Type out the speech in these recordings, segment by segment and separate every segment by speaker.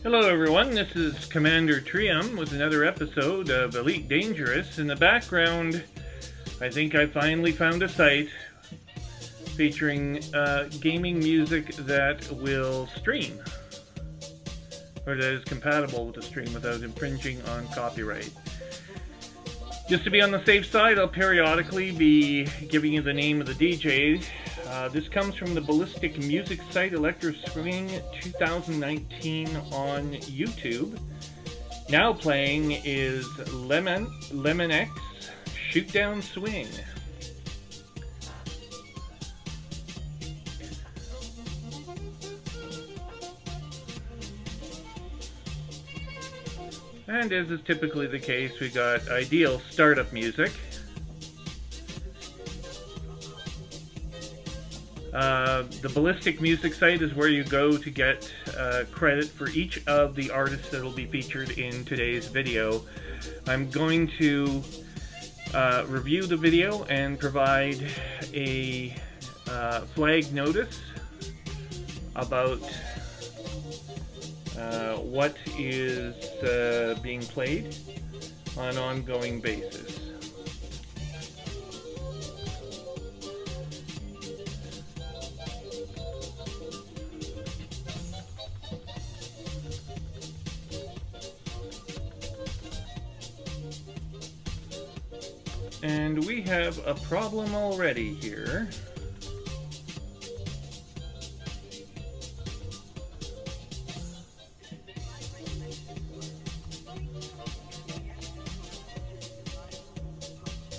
Speaker 1: Hello everyone, this is CMDR Trium with another episode of Elite Dangerous. In the background, I think I finally found a site featuring gaming music that will stream, or that is compatible with the stream without infringing on copyright. Just to be on the safe side, I'll periodically be giving you the name of the DJ. This comes from the ballistic music site Electro Swing 2019 on YouTube. Now playing is Lemon X Shoot Down Swing. And as is typically the case, we got ideal startup music. The ballistic music site is where you go to get credit for each of the artists that will be featured in today's video. I'm going to review the video and provide a flag notice about what is being played on an ongoing basis. And we have a problem already here.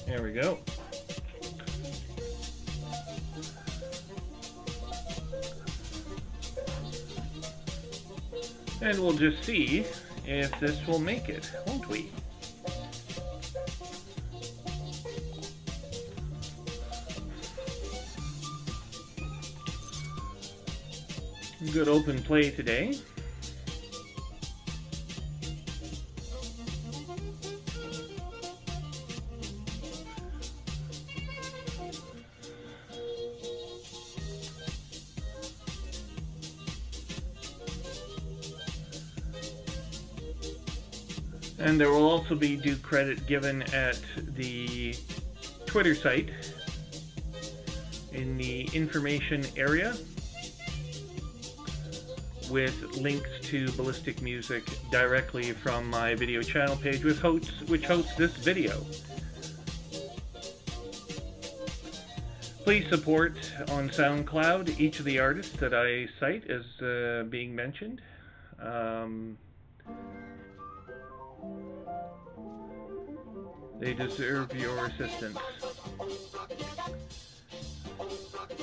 Speaker 1: There we go. And we'll just see if this will make it, won't we? Good open play today. And there will also be due credit given at the Twitter site in the information area, with links to ballistic music directly from my video channel page, which hosts this video. Please support on SoundCloud each of the artists that I cite as being mentioned. They deserve your assistance.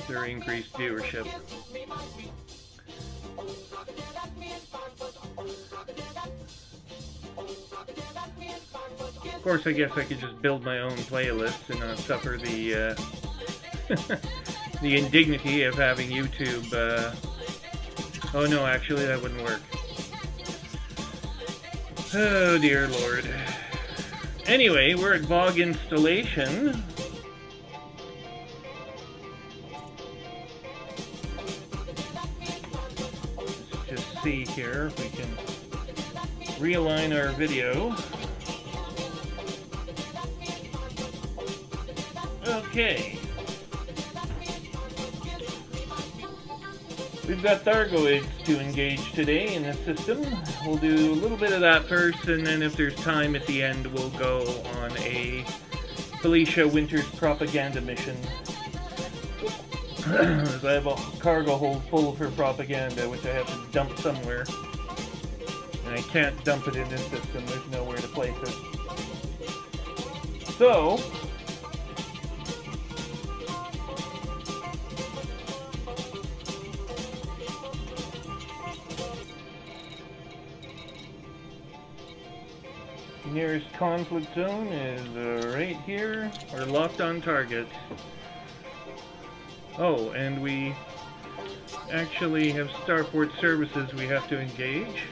Speaker 1: Their increased viewership. Of course, I guess I could just build my own playlist and not suffer the the indignity of having YouTube. Oh no, actually that wouldn't work. Oh dear Lord. Anyway, we're at VOG installation. Let's just see here if we can realign our video. Okay. We've got Thargoids to engage today in the system. We'll do a little bit of that first, and then if there's time at the end, we'll go on a Felicia Winters propaganda mission. As I have a cargo hold full of her propaganda, which I have to dump somewhere. And I can't dump it in this system, there's nowhere to place it. So, Nearest conflict zone is right here. We're locked on target. Oh, and we actually have starport services we have to engage.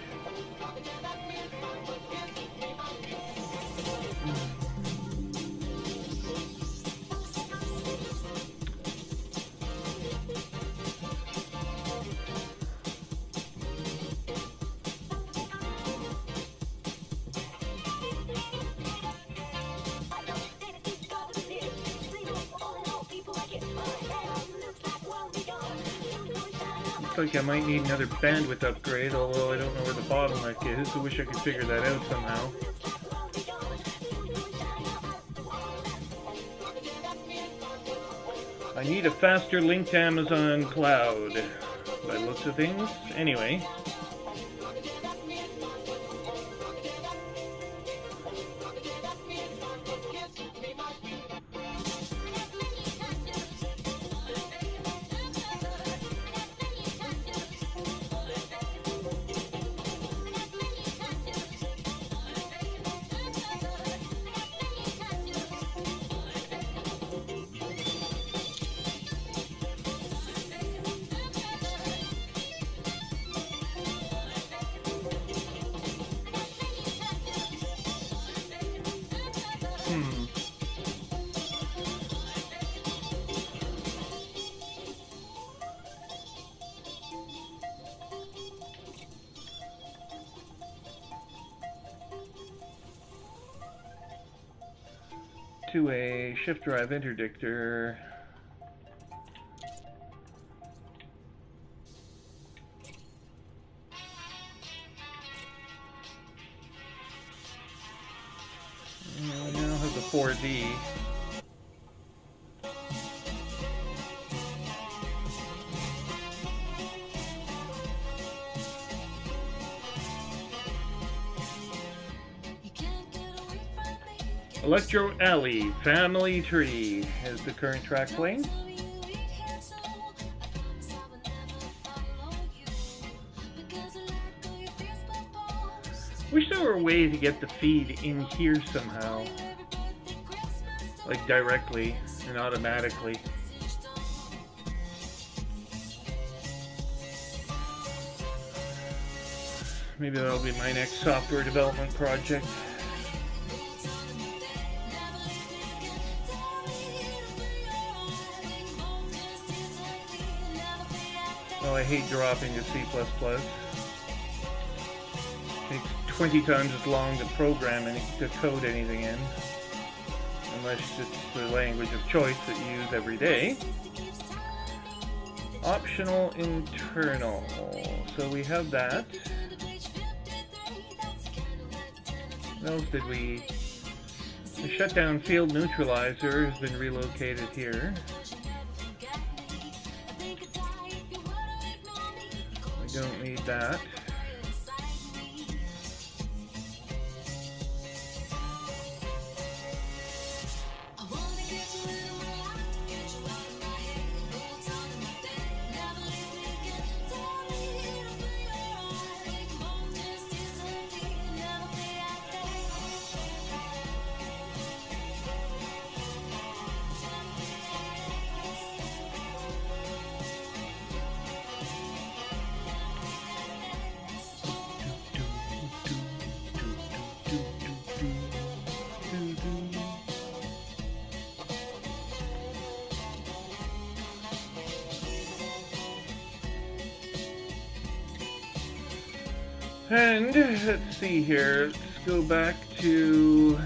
Speaker 1: Looks like I might need another bandwidth upgrade, although I don't know where the bottleneck is. I wish I could figure that out somehow. I need a faster link to Amazon Cloud, by the looks of things. Anyway. To a shift drive interdictor. We now have the 4D. Electro Alley Family Tree is the current track playing. Wish there were a way to get the feed in here somehow, like directly and automatically. Maybe that'll be my next software development project. Oh, I hate dropping to C++. It takes 20 times as long to program and to code anything in, unless it's the language of choice that you use every day. Optional internal. So we have that. What else did we? The shutdown field neutralizer has been relocated here. I don't need that. And let's see here, let's go back to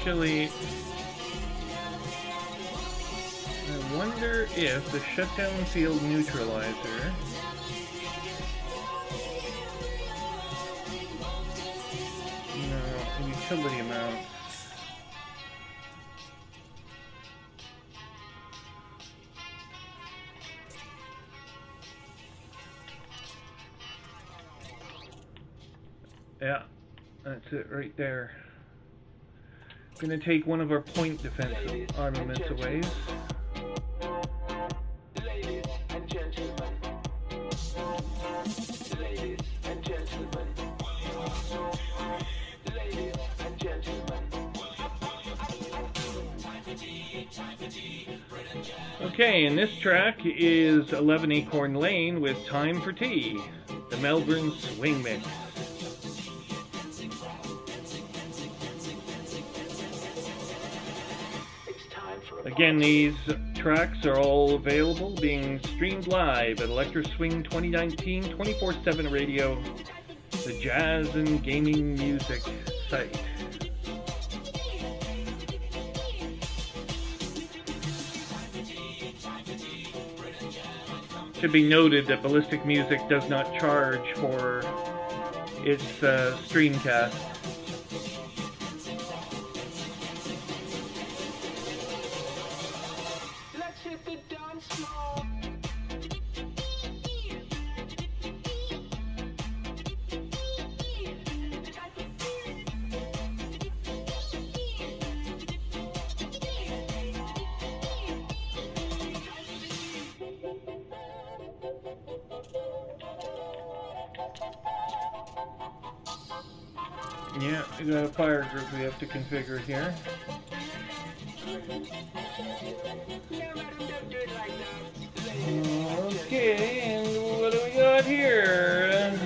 Speaker 1: Actually, I wonder if the shutdown field neutralizer utility amounts. Yeah, that's it right there. Gonna take one of our point defense armaments away.
Speaker 2: Ladies and gentlemen. Ladies and gentlemen. Ladies and gentlemen.
Speaker 1: Okay, and this track is 11 Acorn Lane with Time for Tea, the Melbourne Swing Mix. Again, these tracks are all available, being streamed live at Electro Swing 2019 24/7 Radio, the jazz and gaming music site. Should be noted that Ballistic Music does not charge for its streamcast.
Speaker 2: Let's hit the dance floor.
Speaker 1: Yeah, we got a fire group we have to configure here. Okay, and what do we got here? Let's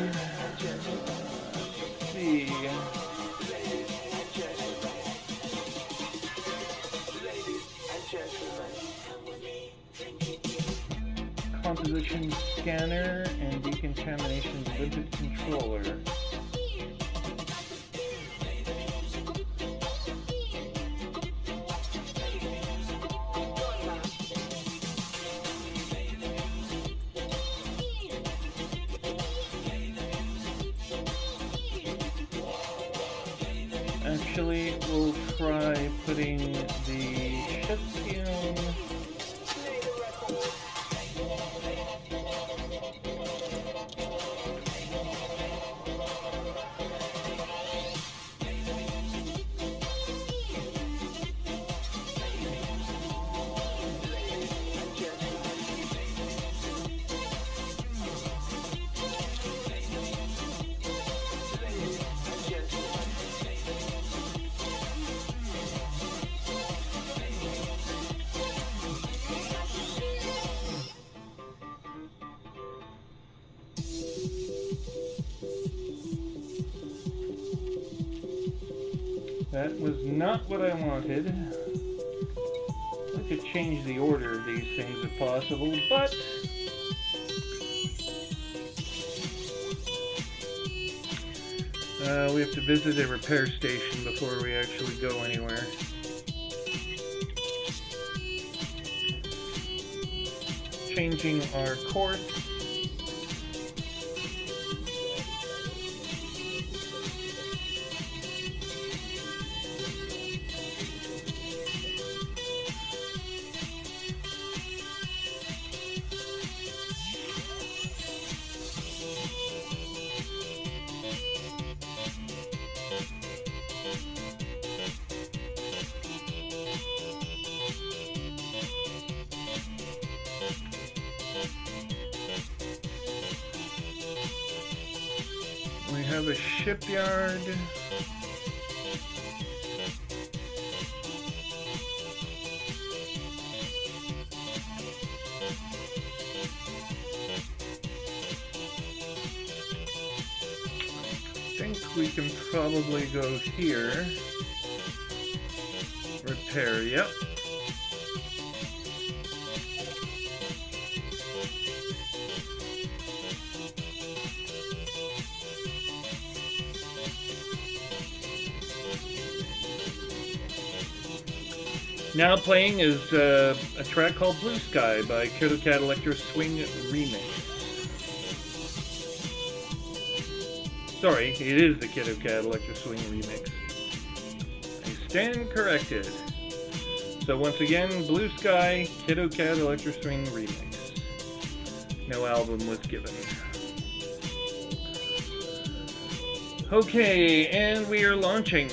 Speaker 1: see. Composition scanner and decontamination limpet controller. Actually, we'll try putting the shutdown. That was not what I wanted. I could change the order of these things if possible, but we have to visit a repair station before we actually go anywhere. Changing our course. We have a shipyard. I think we can probably go here. Repair, yep. Now playing is a track called Blue Sky by Kiddo Cat Electro Swing Remix. Sorry, it is the Kiddo Cat Electro Swing Remix. I stand corrected. So once again, Blue Sky, Kiddo Cat Electro Swing Remix. No album was given. Okay, and we are launching.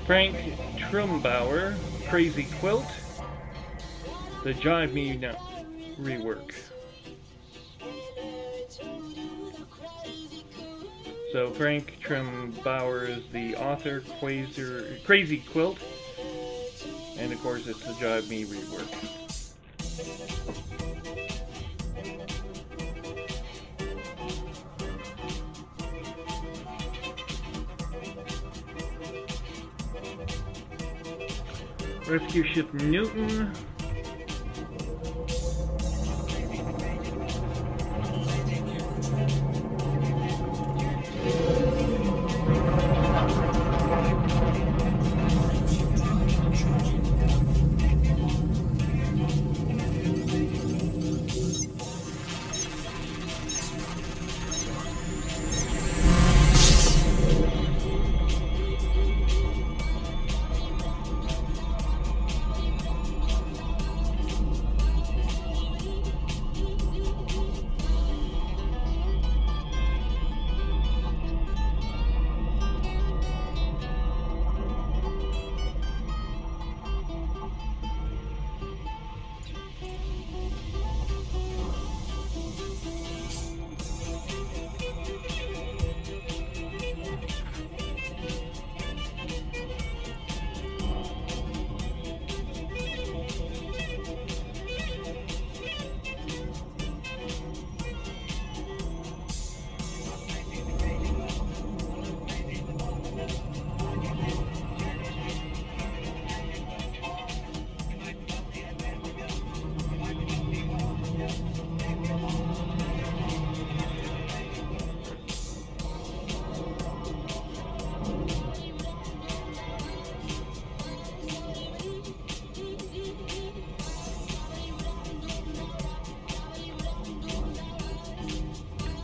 Speaker 1: Frank Trumbauer, Crazy Quilt, the Jive Me Now rework. So Frank Trumbauer is the author, Crazy Quilt, and of course it's the Jive Me rework. Rescue Ship Newton.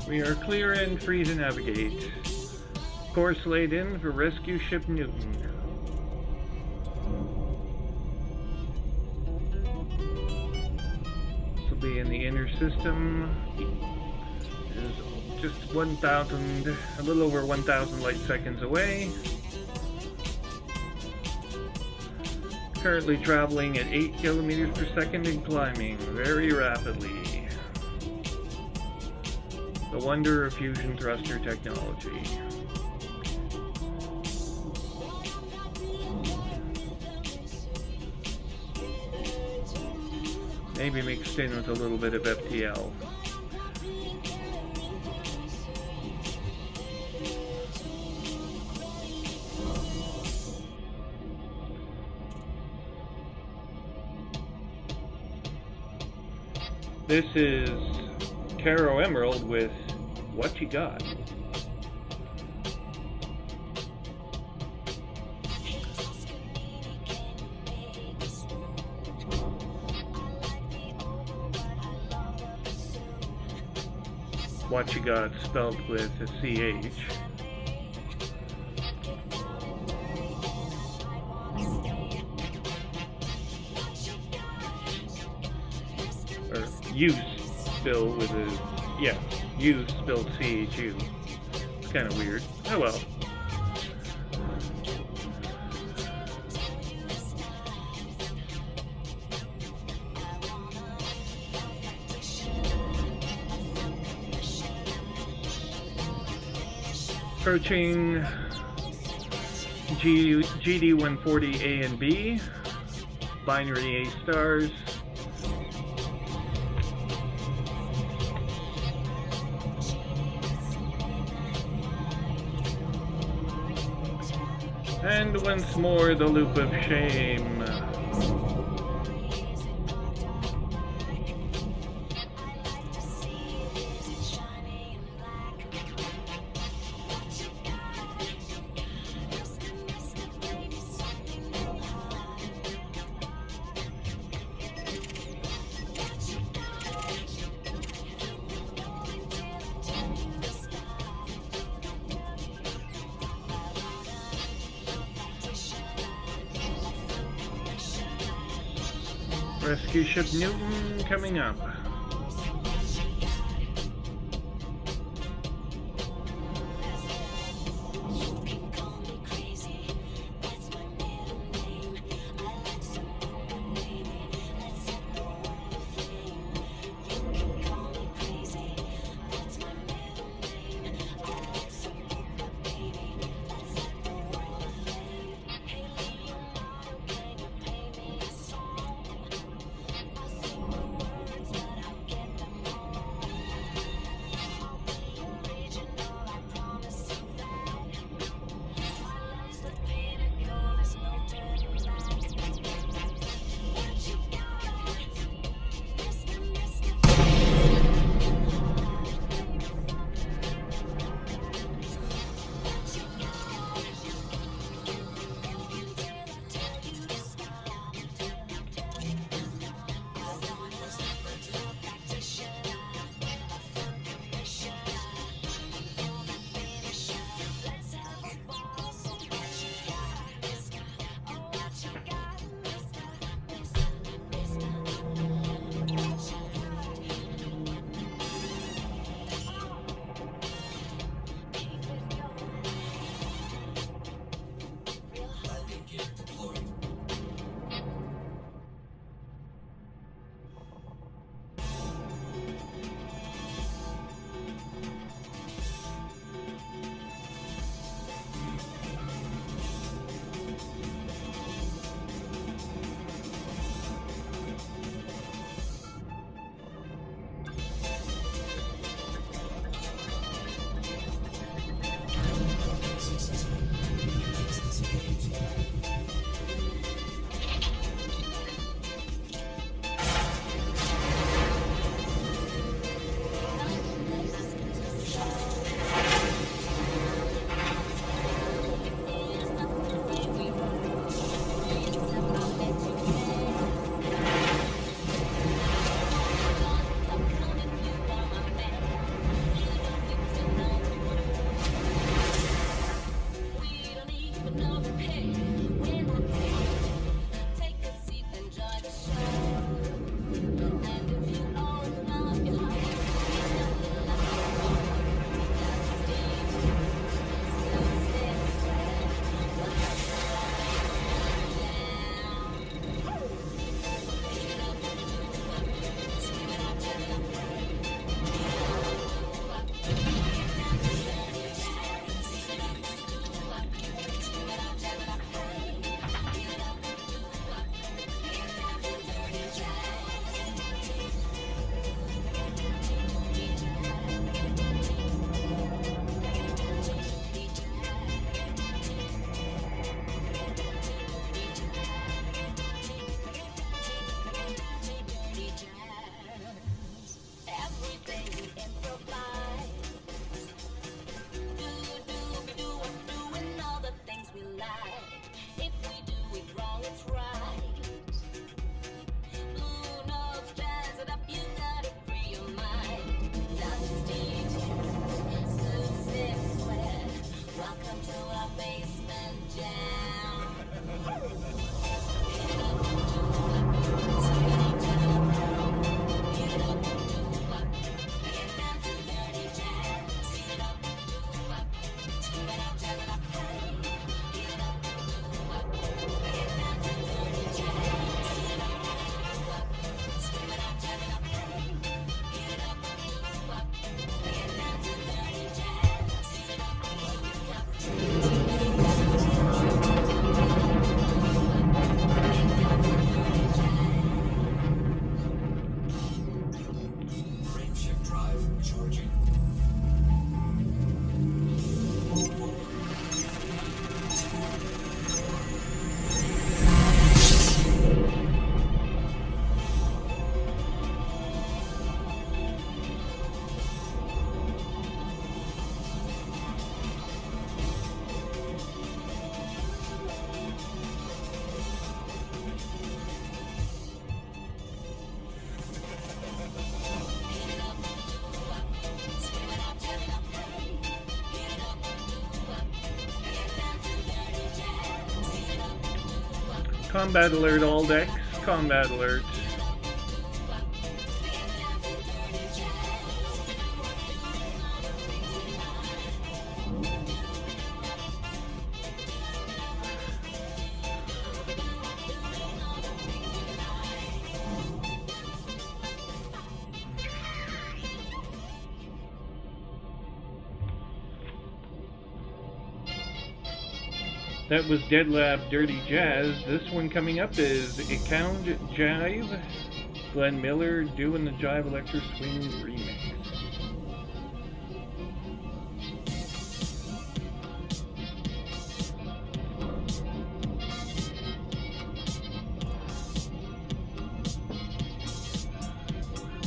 Speaker 1: We are clear and free to navigate. Course laid in for Rescue Ship Newton. This will be in the inner system. It is just 1,000, a little over 1,000 light seconds away. Currently traveling at 8 kilometers per second and climbing very rapidly. The wonder of fusion thruster technology. Maybe mixed in with a little bit of FTL. This is Caro Emerald with What You Got. What You Got spelled with a CH. Or use spelled with a, yeah. U spelled CHU. It's kind of weird. Oh well. Approaching GD140A and B, binary A stars. And once more the loop of shame. Rescue ship Newton coming up. Combat alert, all decks. Combat alert. That was Dead Lab Dirty Jazz. This one coming up is Account Jive. Glenn Miller doing the Jive Electro Swing remix.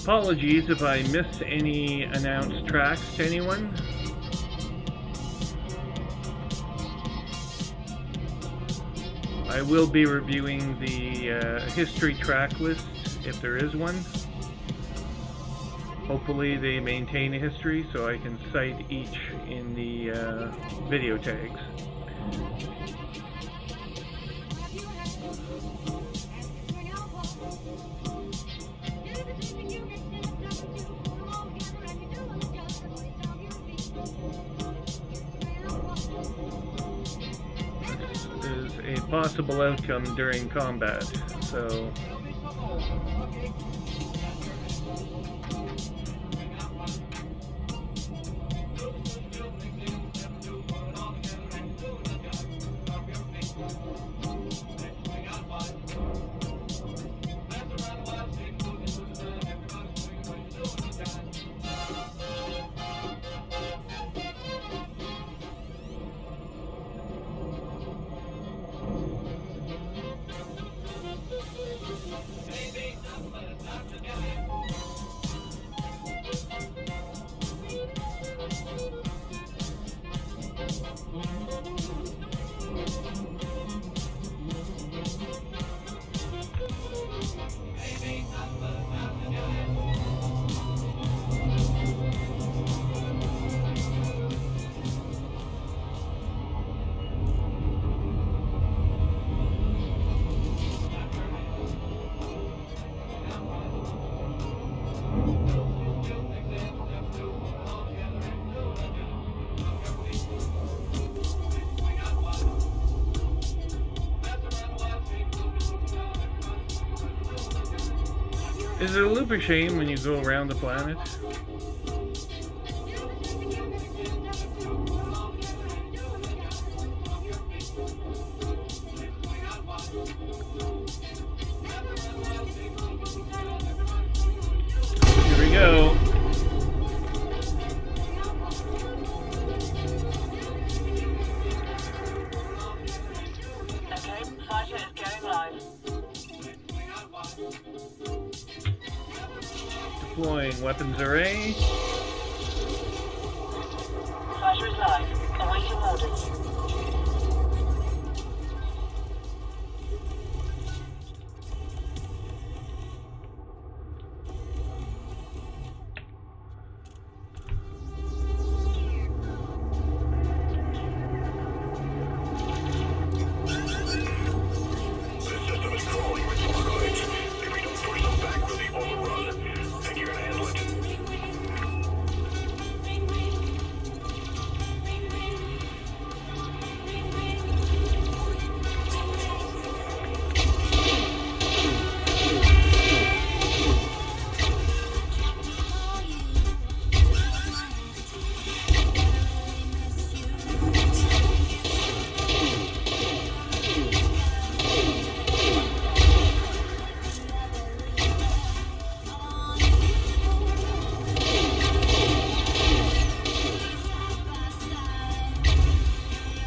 Speaker 1: Apologies if I missed any announced tracks to anyone. I will be reviewing the history track list, if there is one. Hopefully they maintain a history so I can cite each in the video tags. Possible outcome during combat, so is it a loop of shame when you go around the planet? Here we go.
Speaker 2: Okay, 5 minutes going live.
Speaker 1: Deploying weapons array.
Speaker 2: Flasher is live. Awaiting orders.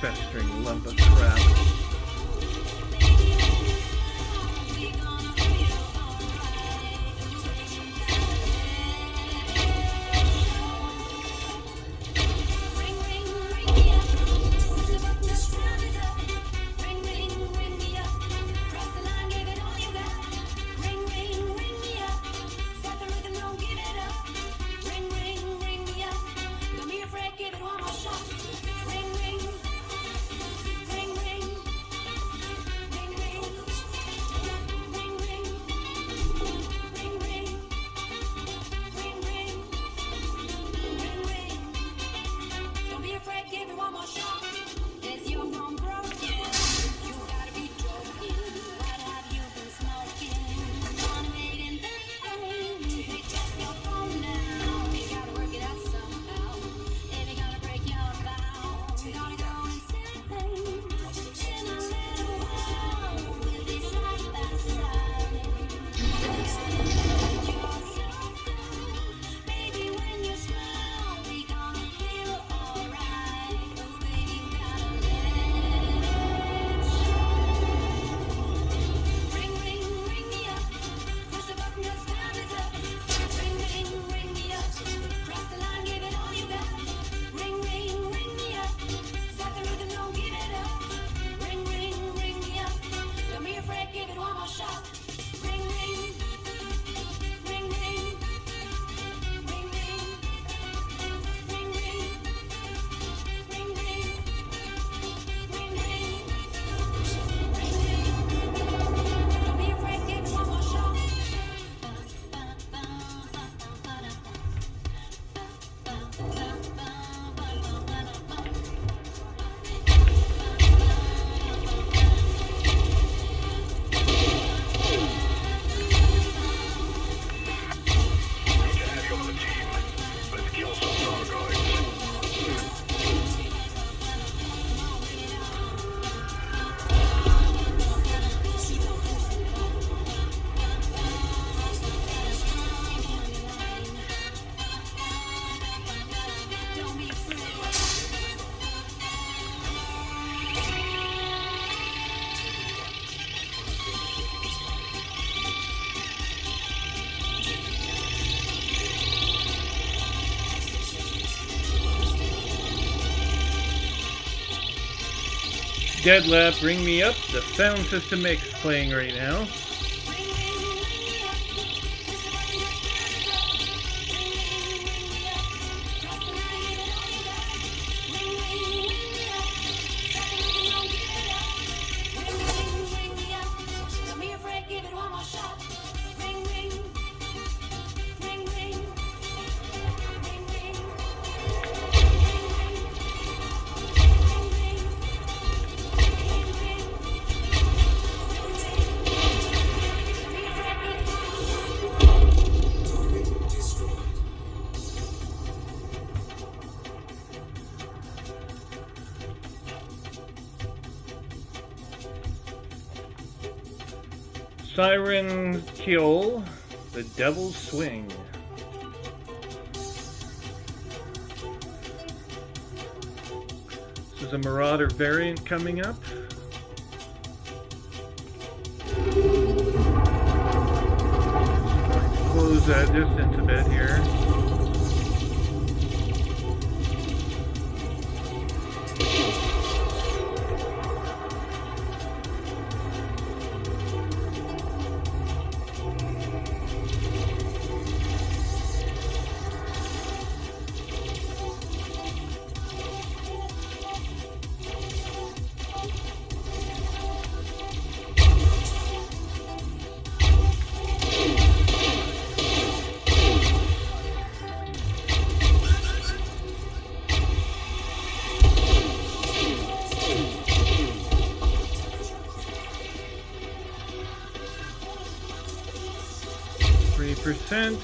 Speaker 2: Festering lump of crap.
Speaker 1: Dead Lap, Bring Me Up, the sound system mix playing right now. Siren Kill, The Devil's Swing. This is a Marauder variant coming up. Close that distance a bit here. %.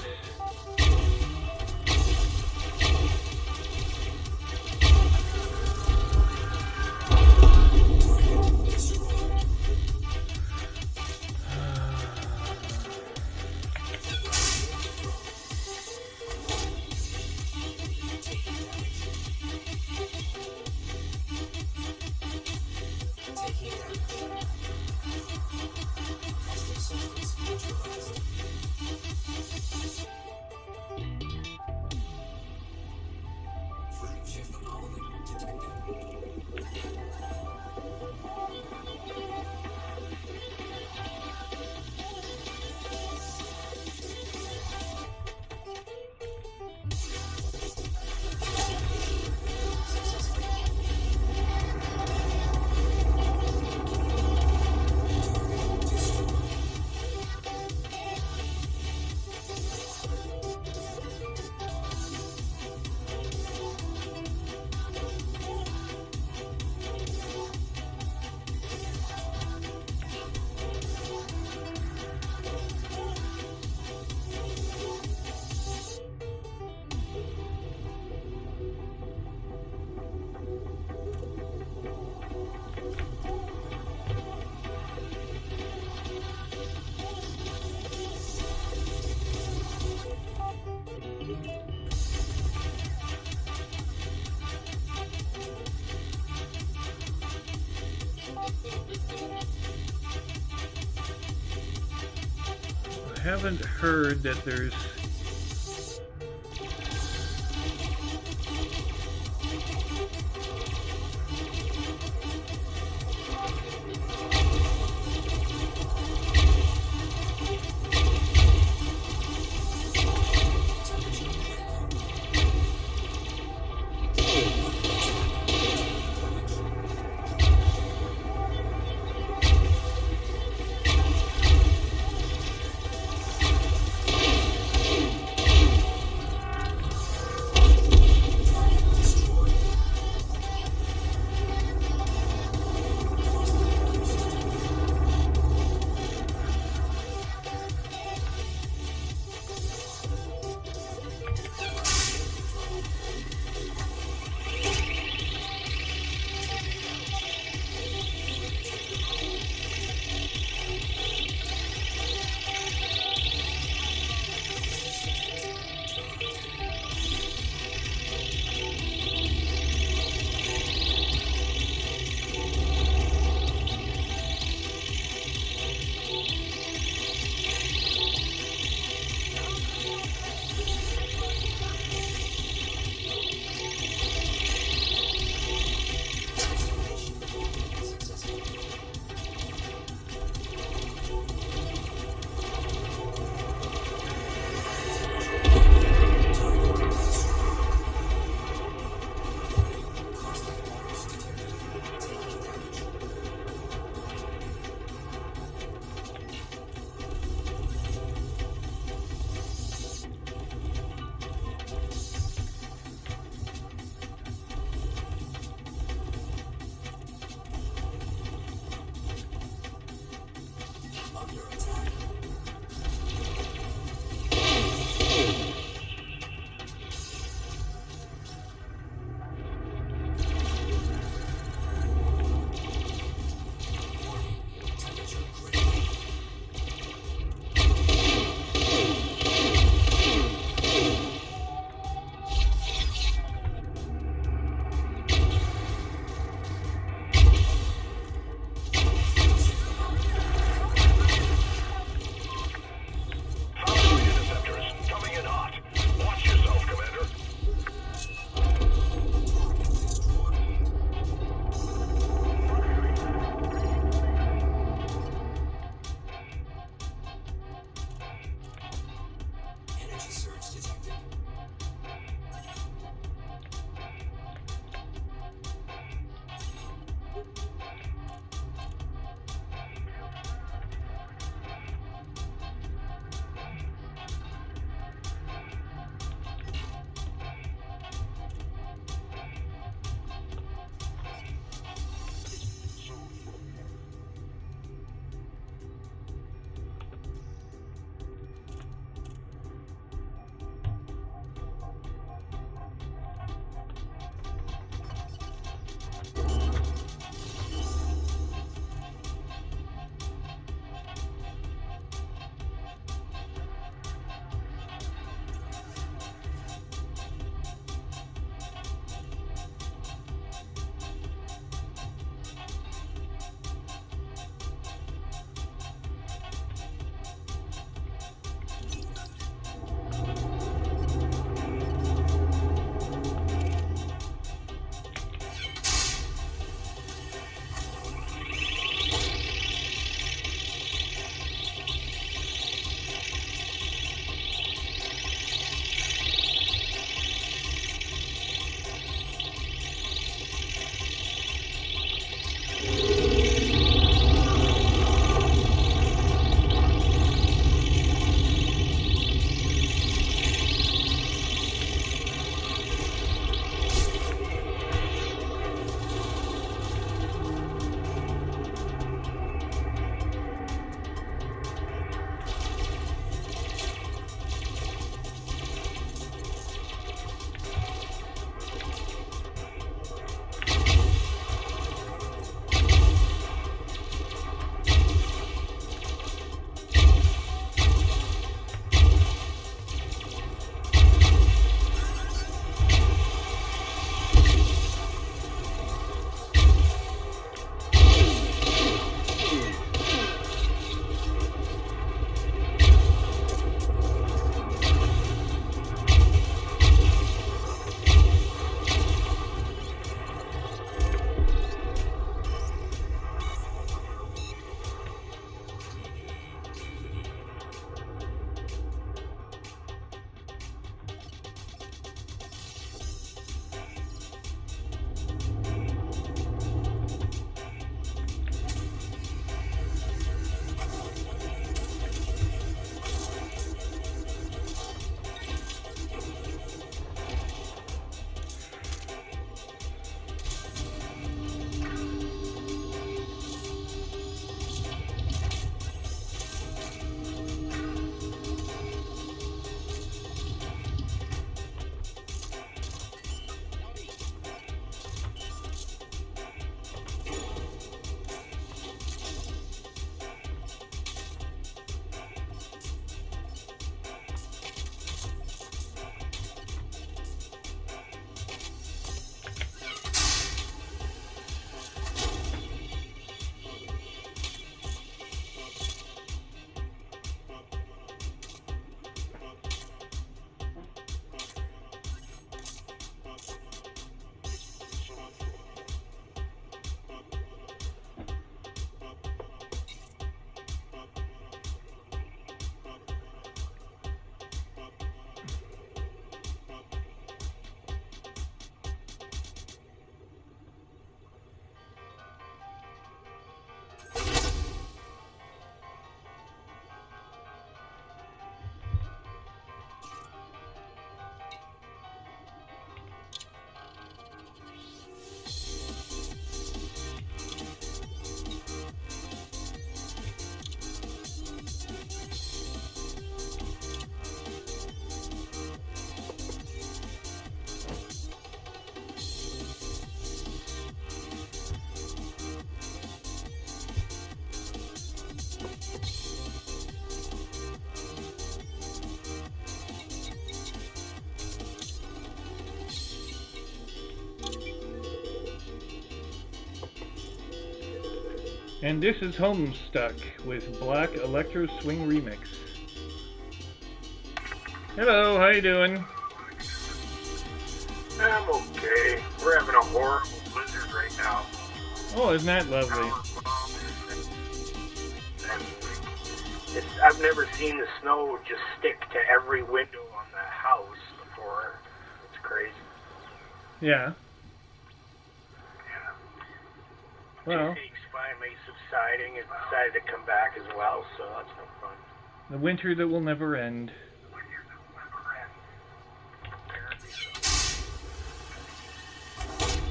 Speaker 1: I haven't heard that there's And this is Homestuck with Black Electro Swing Remix. Hello, how you doing?
Speaker 3: I'm okay. We're having a horrible blizzard right now.
Speaker 1: Oh, isn't that lovely?
Speaker 3: I've never seen the snow just stick to every window on the house before. It's crazy.
Speaker 1: Yeah.
Speaker 3: Yeah.
Speaker 1: Well,
Speaker 3: It takes finally subsiding and decided to come back as well, so that's no fun.
Speaker 1: the winter that will never end.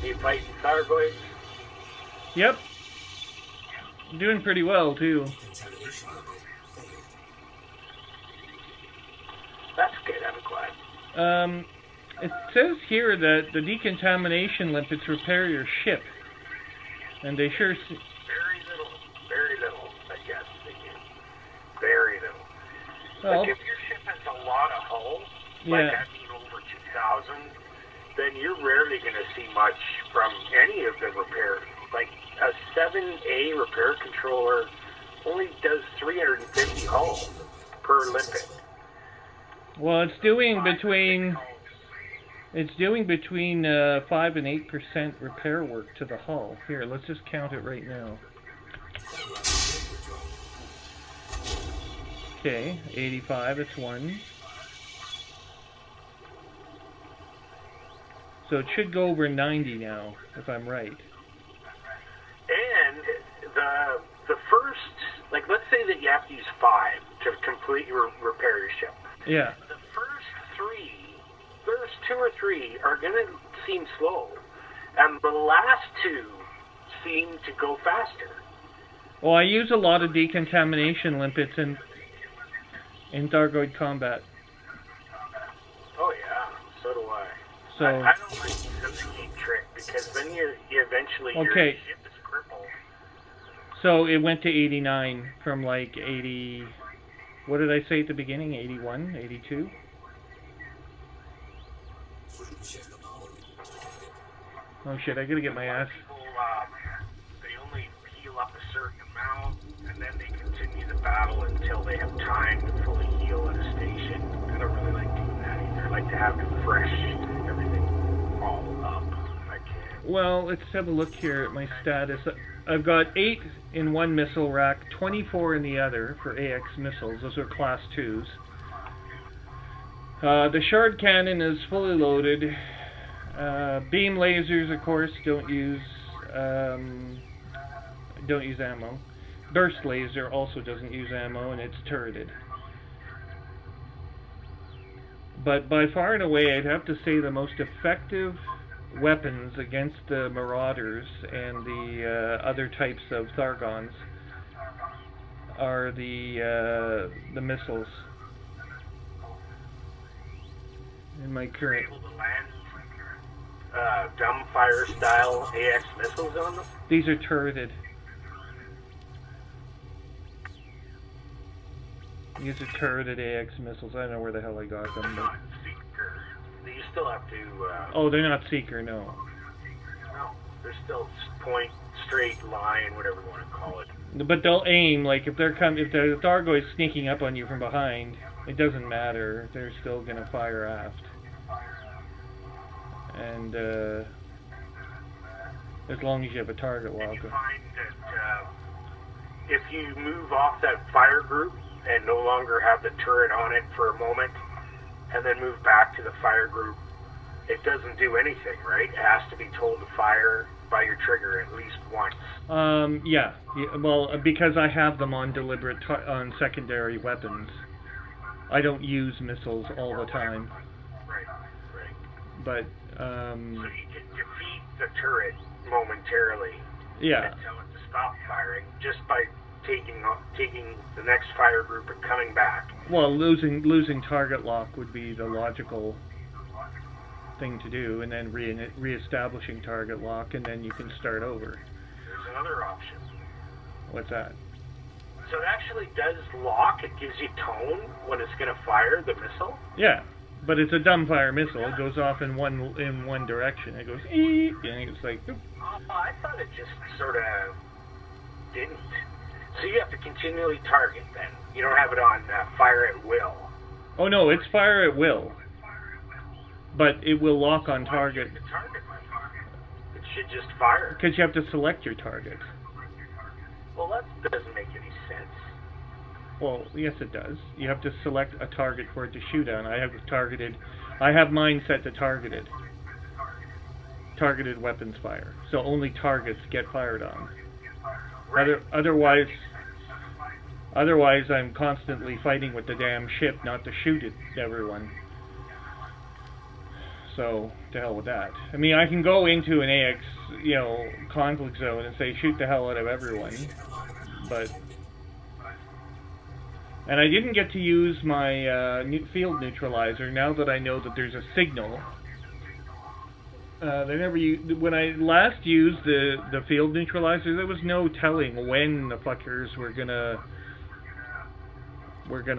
Speaker 3: You fighting thyroids?
Speaker 1: Yep. Doing pretty well, too.
Speaker 3: That's good, I'm glad.
Speaker 1: It says here that the decontamination limpets repair your ship. And they sure...
Speaker 3: Very little, I guess they do. Very little.
Speaker 1: Well,
Speaker 3: Like if your ship has a lot of hull, like I mean over 2,000, then you're rarely going to see much from any of the repair. Like a 7A repair controller only does 350 hull per limpet.
Speaker 1: well, it's doing between 5 and 8% repair work to the hull. Here, let's just count it right now. Okay, 85, it's 1. So it should go over 90 now, if I'm right.
Speaker 3: And the first, like let's say that you have to use 5 to completely repair your ship.
Speaker 1: Yeah.
Speaker 3: The first 2 or 3 are going to seem slow, and the last 2 seem to go faster.
Speaker 1: Well, I use a lot of decontamination limpets in Thargoid combat.
Speaker 3: Oh yeah, so do I.
Speaker 1: So
Speaker 3: I don't like using the heat trick because then you eventually your
Speaker 1: Okay.
Speaker 3: ship is crippled.
Speaker 1: So it went to 89 from like 80. What did I say at the beginning? 81, 82. Oh shit! I gotta get my ass.
Speaker 3: People, they only heal up a certain amount, and then they continue the battle until they have time to fully heal at a station. I don't really like doing that either. I like to have fresh everything all up if I can.
Speaker 1: Well, let's have a look here at my status. I've got 8 in one missile rack, 24 in the other for AX missiles. Those are class 2s. The shard cannon is fully loaded. Beam lasers, of course, don't use ammo. Burst laser also doesn't use ammo, and it's turreted. But by far and away, I'd have to say the most effective weapons against the Marauders and the other types of Thargons are the missiles. In my current...
Speaker 3: Able to land dumbfire style AX missiles on them?
Speaker 1: These are turreted. These are turreted AX missiles. I don't know where the hell I got them, but...
Speaker 3: Not Seeker. You still have to...
Speaker 1: Oh, they're not Seeker, no.
Speaker 3: No, they're still point, straight line, whatever you want to call it.
Speaker 1: But they'll aim, like, if the Thargoid's sneaking up on you from behind, it doesn't matter. They're still gonna fire aft. And, as long as you have a target
Speaker 3: And
Speaker 1: lock.
Speaker 3: you find that if you move off that fire group and no longer have the turret on it for a moment, and then move back to the fire group, it doesn't do anything, right? It has to be told to fire by your trigger at least once.
Speaker 1: Yeah. Well, because I have them on on secondary weapons. I don't use missiles all the time.
Speaker 3: Right.
Speaker 1: But,
Speaker 3: So you can defeat the turret momentarily.
Speaker 1: yeah.
Speaker 3: And tell it to stop firing just by taking the next fire group and coming back.
Speaker 1: Well, losing target lock would be the logical thing to do, and then re-establishing target lock, and then you can start over.
Speaker 3: There's another option.
Speaker 1: What's that?
Speaker 3: So it actually does lock. It gives you tone when it's going to fire the missile.
Speaker 1: Yeah, but it's a dumbfire missile. It goes off in one direction. It goes and it's like. Oop.
Speaker 3: I thought it just sort of didn't. So you have to continually target then. You don't have it on fire at will.
Speaker 1: Oh no, it's fire at will. But it will lock on
Speaker 3: Why
Speaker 1: target.
Speaker 3: should the target? It should just fire.
Speaker 1: Because you have to select your target.
Speaker 3: Well, that doesn't make any sense.
Speaker 1: Well, yes it does. You have to select a target for it to shoot on. I have mine set to targeted. Targeted weapons fire. So only targets get fired on.
Speaker 3: Right.
Speaker 1: Otherwise I'm constantly fighting with the damn ship not to shoot at everyone. So, to hell with that. I mean, I can go into an AX, conflict zone and say shoot the hell out of everyone. But... And I didn't get to use my field neutralizer now that I know that there's a signal. When I last used the field neutralizer, there was no telling when the fuckers were gonna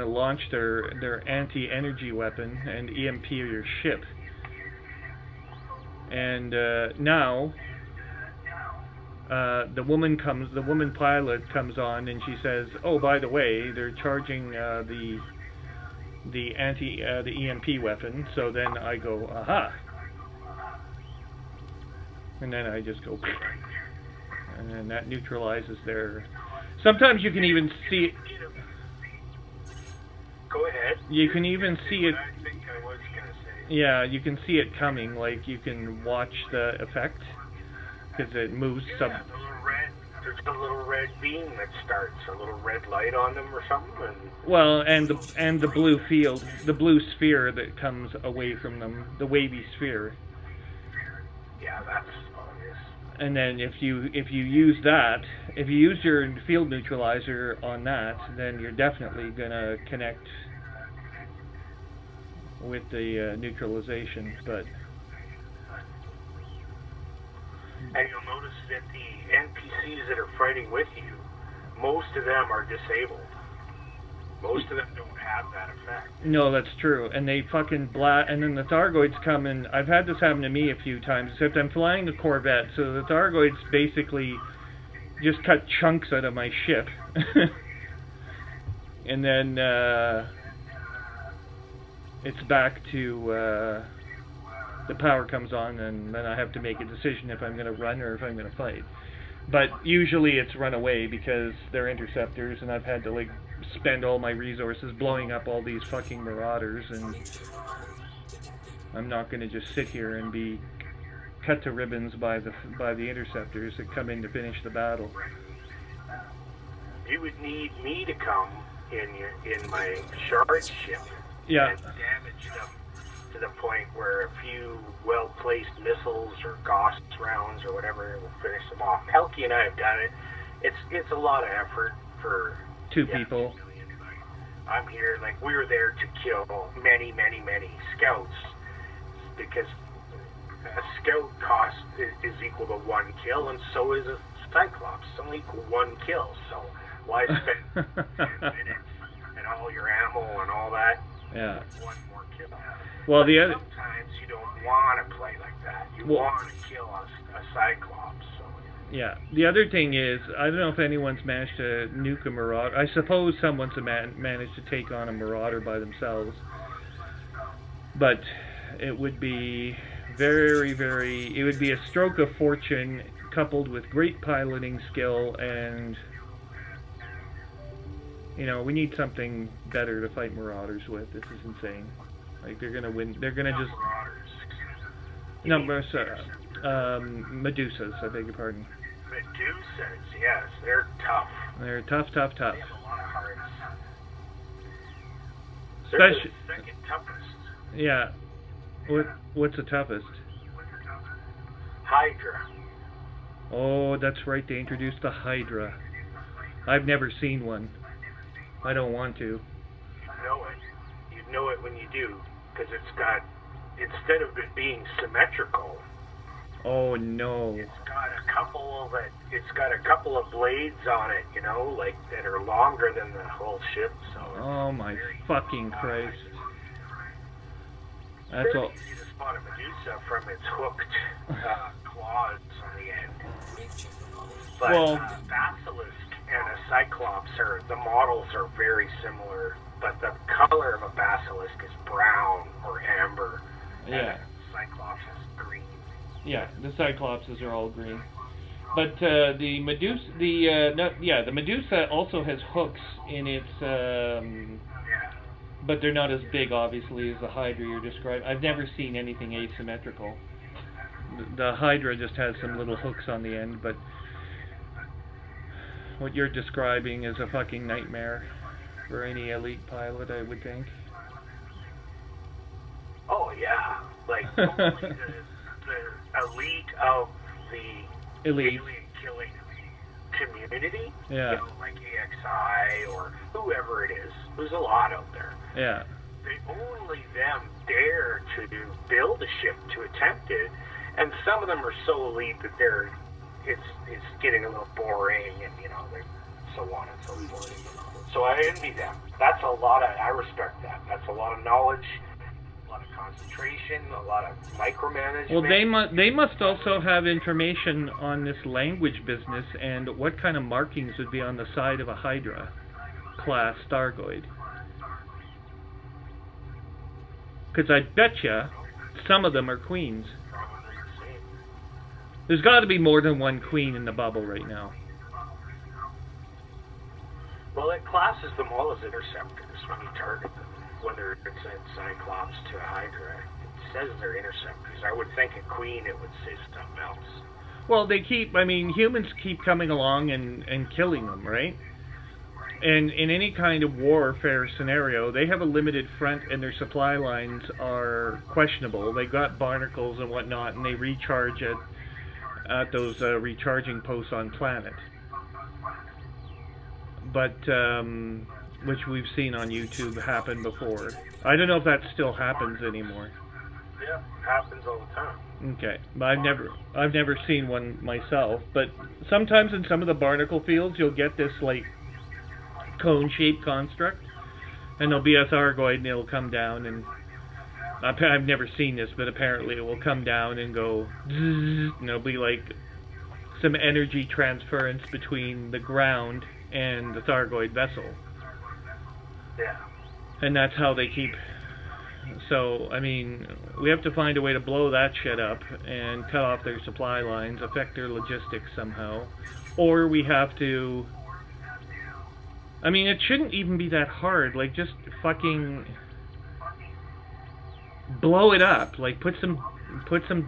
Speaker 1: launch their anti-energy weapon and EMP your ship. And now the woman pilot comes on and she says, "Oh, by the way, they're charging the EMP weapon." So then I go, "Aha!" And then I just go, and then that neutralizes their. Sometimes you can even see it.
Speaker 3: Go ahead.
Speaker 1: You can even see it.
Speaker 3: I think I was gonna say.
Speaker 1: Yeah, you can see it coming. Like you can watch the effect because it moves sub.
Speaker 3: Yeah, there's a little red beam that starts, a little red light on them or something.
Speaker 1: Well, and the blue field, the blue sphere that comes away from them, the wavy sphere.
Speaker 3: Yeah, that's obvious.
Speaker 1: And then if you use that, if you use your field neutralizer on that, then you're definitely gonna connect with the neutralization. But
Speaker 3: and you'll notice that the NPCs that are fighting with you, most of them are disabled. Most of them don't have that effect.
Speaker 1: no, that's true. And they fucking and then the Thargoids come and I've had this happen to me a few times, except I'm flying the Corvette, so the Thargoids basically just cut chunks out of my ship. And then it's back to the power comes on, and then I have to make a decision if I'm going to run or if I'm going to fight. But usually it's run away because they're interceptors, and I've had to spend all my resources blowing up all these fucking marauders, and I'm not going to just sit here and be cut to ribbons by the interceptors that come in to finish the battle.
Speaker 3: You would need me to come in my shard ship
Speaker 1: Yeah.
Speaker 3: and damage them to the point where a few well-placed missiles or Gauss rounds or whatever will finish them off. Helki and I have done it. It's a lot of effort for
Speaker 1: Two people.
Speaker 3: I'm here, we were there to kill many, many, many scouts because a scout cost is equal to one kill, and so is a Cyclops. It's only equal one kill, so why spend 10 minutes and all your ammo and all that?
Speaker 1: Yeah.
Speaker 3: One more kill.
Speaker 1: Well,
Speaker 3: sometimes you don't want to play like that. You want to kill a Cyclops. So.
Speaker 1: Yeah. The other thing is, I don't know if anyone's managed to nuke a Marauder. I suppose someone's managed to take on a Marauder by themselves. But it would be very, very... It would be a stroke of fortune coupled with great piloting skill and... we need something better to fight Marauders with. This is insane. They're gonna win. They're gonna just... Medusas, I beg your pardon.
Speaker 3: Medusas, yes. They're tough.
Speaker 1: They're tough.
Speaker 3: They have a lot of hearts. They're the second toughest.
Speaker 1: Yeah. What's the toughest?
Speaker 3: Hydra.
Speaker 1: Oh, that's right. They introduced the Hydra. I've never seen one. I don't want to.
Speaker 3: You'd know it. You'd know it when you do, because it's got, instead of it being symmetrical.
Speaker 1: Oh no.
Speaker 3: It's got a couple of blades on it, that are longer than the whole ship. So.
Speaker 1: Oh my fucking Christ. That's
Speaker 3: it's
Speaker 1: all.
Speaker 3: easy to spot a Medusa from its hooked claws on the end. But Basilisk Cyclops the models are very similar, but the color of a basilisk is brown or amber.
Speaker 1: Yeah.
Speaker 3: And Cyclops is green.
Speaker 1: Yeah, the Cyclopses are all green. But the Medusa also has hooks in its, but they're not as big, obviously, as the Hydra you're describing. I've never seen anything asymmetrical. The Hydra just has some little hooks on the end, but what you're describing is a fucking nightmare for any elite pilot, I would think.
Speaker 3: Oh yeah, like totally the elite of the
Speaker 1: Elite.
Speaker 3: alien killing community.
Speaker 1: Yeah.
Speaker 3: You know, like AXI or whoever it is. There's a lot out there.
Speaker 1: Yeah.
Speaker 3: Only them dare to build a ship to attempt it, and some of them are so elite that it's getting a little boring, and they're so on and so forth. So I envy them. That's a lot of. I respect that. That's a lot of knowledge, a lot of concentration, a lot of micromanagement.
Speaker 1: Well, they must also have information on this language business and what kind of markings would be on the side of a Hydra class Stargoid. Because I betcha some of them are queens. There's got to be more than one queen in the bubble right now.
Speaker 3: Well, it classes them all as interceptors when you target them, whether it's a Cyclops to a Hydra. It says they're interceptors. I would think a queen, it would say something else.
Speaker 1: Well, humans keep coming along and killing them, right? And in any kind of warfare scenario, they have a limited front and their supply lines are questionable. They got barnacles and whatnot, and they recharge at those recharging posts on planet. But, which we've seen on YouTube happen before. I don't know if that still happens anymore.
Speaker 3: Yeah, it happens all the time.
Speaker 1: Okay, but I've never seen one myself. But sometimes in some of the barnacle fields, you'll get this like cone-shaped construct, and there'll be a Thargoid, and it'll come down, and I've never seen this, but apparently it will come down and go zzz, and there'll be like some energy transference between the ground and the Thargoid vessel.
Speaker 3: Yeah.
Speaker 1: And that's how they keep. So, I mean, we have to find a way to blow that shit up and cut off their supply lines, affect their logistics somehow. Or we have to. I mean, it shouldn't even be that hard. Like, just fucking blow it up. Like, put some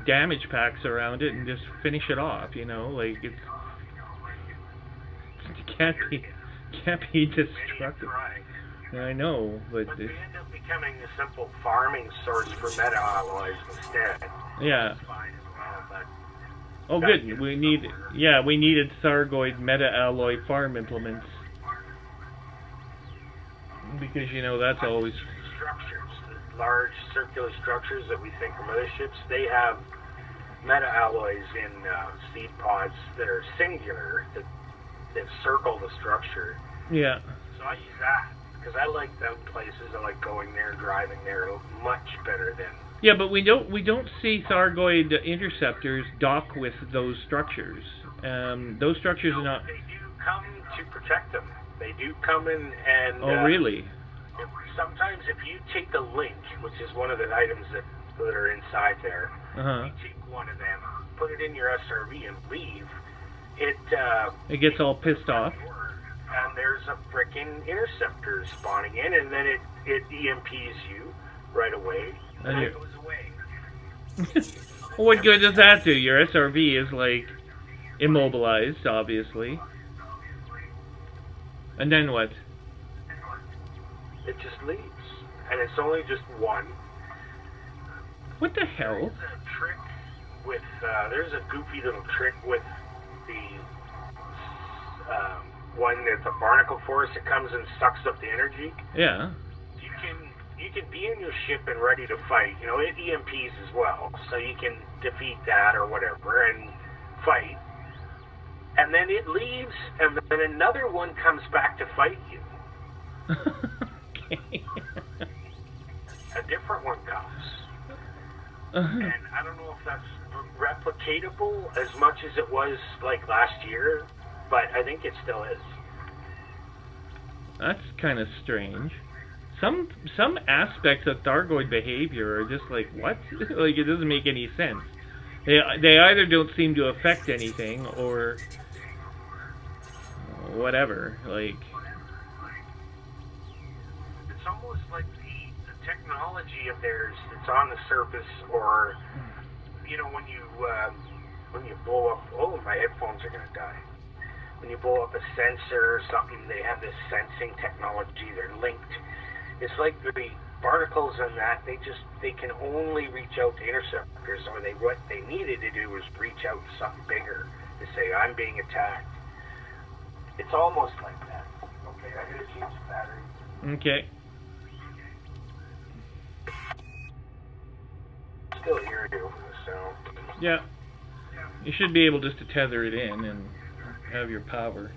Speaker 1: damage packs around it and just finish it off. Like it can't be destructive. I know, but
Speaker 3: they end up becoming a simple farming source for meta alloys instead.
Speaker 1: Yeah.
Speaker 3: That's fine as well, but
Speaker 1: oh, good. We needed Thargoid meta alloy farm implements. Because, that's always...
Speaker 3: Structures, the large circular structures that we think are motherships, they have meta-alloys in seed pods that are singular, that circle the structure.
Speaker 1: Yeah.
Speaker 3: So I use that, because I like them places. I like going there, driving there much better than...
Speaker 1: Yeah, but we don't see Thargoid interceptors dock with those structures. Those structures are not...
Speaker 3: They do come to protect them. They do come in and...
Speaker 1: Oh, really?
Speaker 3: Sometimes if you take the link, which is one of the items that are inside there, you take one of them, put it in your SRV and leave, it gets
Speaker 1: all pissed off.
Speaker 3: And there's a frickin' interceptor spawning in, and then it EMPs you right away, and it goes away.
Speaker 1: Well, what good does that do? Your SRV is, like, immobilized, obviously. And then what?
Speaker 3: It just leaves. And it's only just one.
Speaker 1: What the hell?
Speaker 3: There's a trick with, there's a goofy little trick with the one that's a barnacle force that comes and sucks up the energy.
Speaker 1: Yeah.
Speaker 3: You can be in your ship and ready to fight. It EMPs as well. So you can defeat that or whatever and fight. And then it leaves, and then another one comes back to fight you.
Speaker 1: Okay.
Speaker 3: A different one comes. And I don't know if that's replicatable as much as it was like last year, but I think it still is.
Speaker 1: That's kind of strange. Some aspects of Thargoid behavior are just like, what? Like, it doesn't make any sense. They either don't seem to affect anything, or whatever. Like,
Speaker 3: it's almost like the technology of theirs that's on the surface, or when you blow up. Oh, my headphones are gonna die. When you blow up a sensor or something, they have this sensing technology. They're linked. It's like the particles in that they can only reach out to interceptors, or what they needed to do was reach out to something bigger to say, I'm being attacked. It's almost like that. Okay, I gotta change the battery.
Speaker 1: okay.
Speaker 3: Still hear you, so.
Speaker 1: Yeah. You should be able just to tether it in and have your power.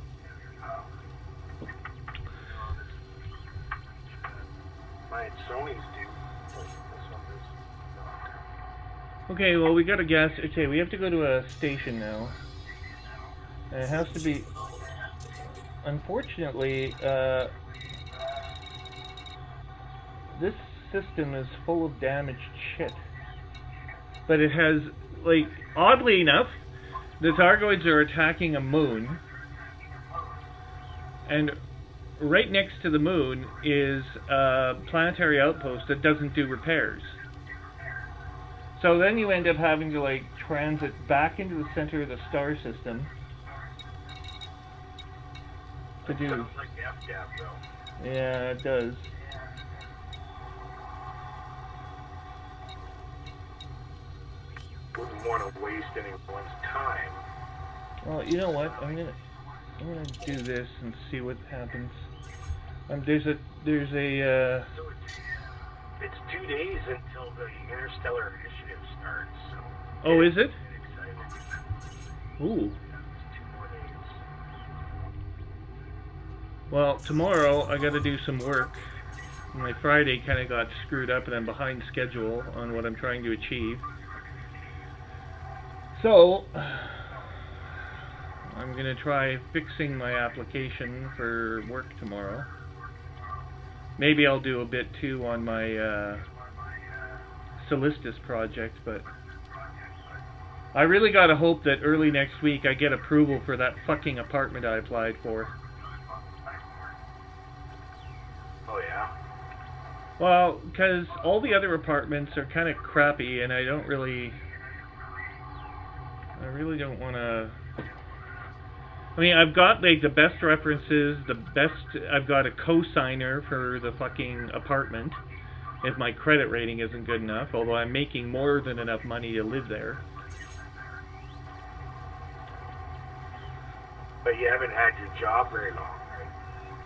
Speaker 3: My Sony's do. This one does not.
Speaker 1: Okay, well, we got a gas. Okay, we have to go to a station now. And it has to be. Unfortunately, this system is full of damaged shit. But it has, like, oddly enough, the Thargoids are attacking a moon. And right next to the moon is a planetary outpost that doesn't do repairs. So then you end up having to, like, transit back into the center of the star system to do.
Speaker 3: Sounds like F-Gap, though.
Speaker 1: Yeah, it does.
Speaker 3: Wouldn't want to waste anyone's time.
Speaker 1: Well, you know what? I'm gonna do this and see what happens. There's a
Speaker 3: So it's 2 days until the Interstellar Initiative starts. So
Speaker 1: Oh, is it?
Speaker 3: get excited.
Speaker 1: Ooh.
Speaker 3: It's 2 more days.
Speaker 1: Well, tomorrow I got to do some work. My Friday kind of got screwed up, and I'm behind schedule on what I'm trying to achieve. So I'm going to try fixing my application for work tomorrow. Maybe I'll do a bit too on my Solistis project, but I really got to hope that early next week I get approval for that fucking apartment I applied for.
Speaker 3: Oh, yeah?
Speaker 1: Well, because all the other apartments are kind of crappy, and I really don't want to. I mean, I've got like the best references, I've got a co-signer for the fucking apartment if my credit rating isn't good enough, although I'm making more than enough money to live there.
Speaker 3: But you haven't had your job very long, right?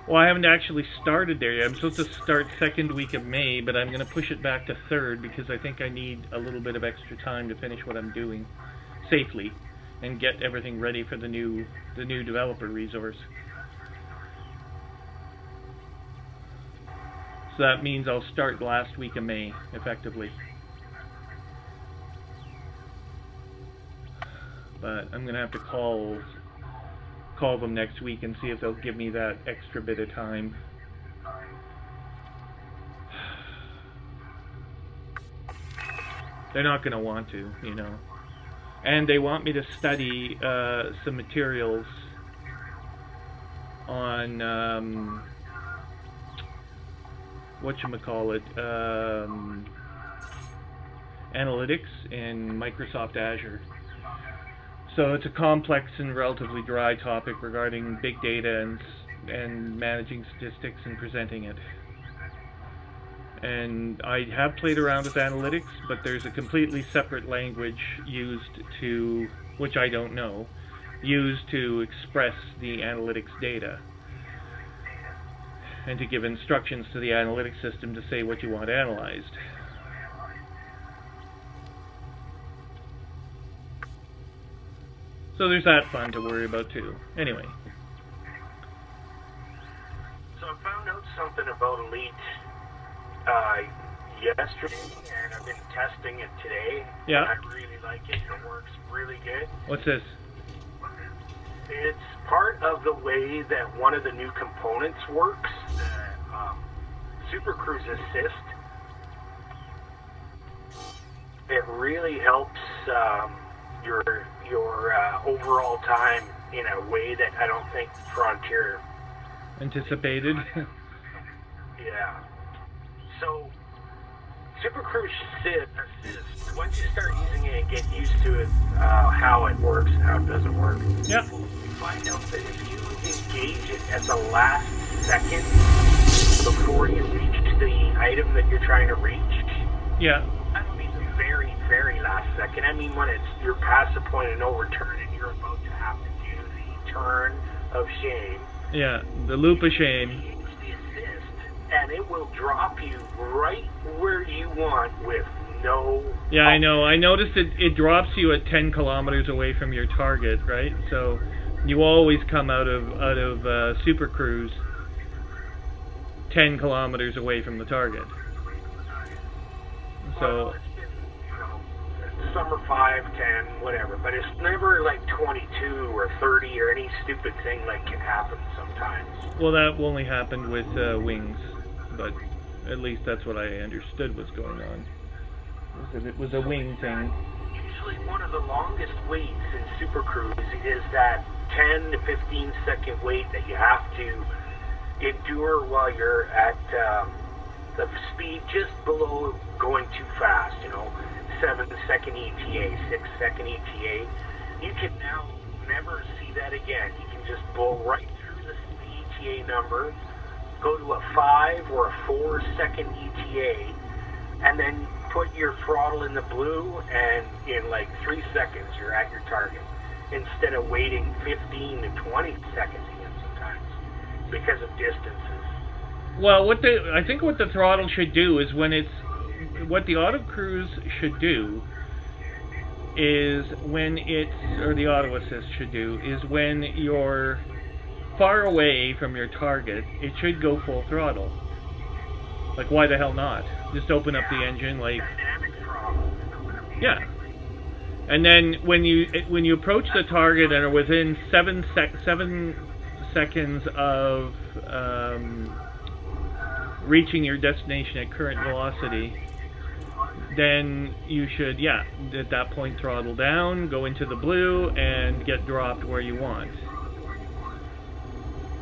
Speaker 1: Well, I haven't actually started there yet. I'm supposed to start second week of May, but I'm going to push it back to third because I think I need a little bit of extra time to finish what I'm doing safely and get everything ready for the new developer resource. So that means I'll start last week of May, effectively. But I'm going to have to call them next week and see if they'll give me that extra bit of time. They're not going to want to, you know. And they want me to study some materials on analytics in Microsoft Azure. So it's a complex and relatively dry topic regarding big data and managing statistics and presenting it. And I have played around with analytics, but there's a completely separate language which I don't know, used to express the analytics data and to give instructions to the analytics system to say what you want analyzed. So there's that fun to worry about too. Anyway.
Speaker 3: So I found out something about Elite yesterday, and I've been testing it today.
Speaker 1: Yeah.
Speaker 3: I really like it. It works really good.
Speaker 1: What's this?
Speaker 3: It's part of the way that one of the new components works. Super Cruise Assist, it really helps your overall time in a way that I don't think Frontier
Speaker 1: anticipated.
Speaker 3: Yeah. So, Super Cruise Assist, once you start using it and get used to it, how it works and how it doesn't work,
Speaker 1: Yeah.
Speaker 3: you find out that if you engage it at the last second before you reach the item that you're trying to reach,
Speaker 1: Yeah.
Speaker 3: I don't mean the very, very last second. I mean when you're past the point of no return and you're about to have to do the turn of shame.
Speaker 1: Yeah. The loop of shame.
Speaker 3: Engage the assist, and it will drop you right where you want with no.
Speaker 1: Yeah, I know. I noticed it drops you at 10 kilometers away from your target, right? So you always come out of Super Cruise 10 kilometers away from the target. So.
Speaker 3: Well, it's been, summer 5, 10, whatever, but it's never like 22 or 30 or any stupid thing like can happen sometimes.
Speaker 1: Well, that only happened with wings, but at least that's what I understood was going on. It was a wing thing.
Speaker 3: Usually one of the longest waits in Super Cruise is that 10 to 15 second wait that you have to endure while you're at the speed just below going too fast, 7-second ETA, 6-second ETA. You can now never see that again. You can just blow right through the ETA number, go to a 5 or a 4-second ETA, and then put your throttle in the blue, and in like 3 seconds you're at your target, instead of waiting 15 to 20 seconds again sometimes because of distances.
Speaker 1: Well, I think what the throttle should do is what the auto cruise should do is or the auto assist should do is when you're far away from your target, it should go full throttle. Like, why the hell not? Just open up the engine, like.
Speaker 3: Dynamic throttle.
Speaker 1: Yeah. And then when you approach the target and are within 7 seconds of reaching your destination at current velocity, then you should, at that point throttle down, go into the blue, and get dropped where you want.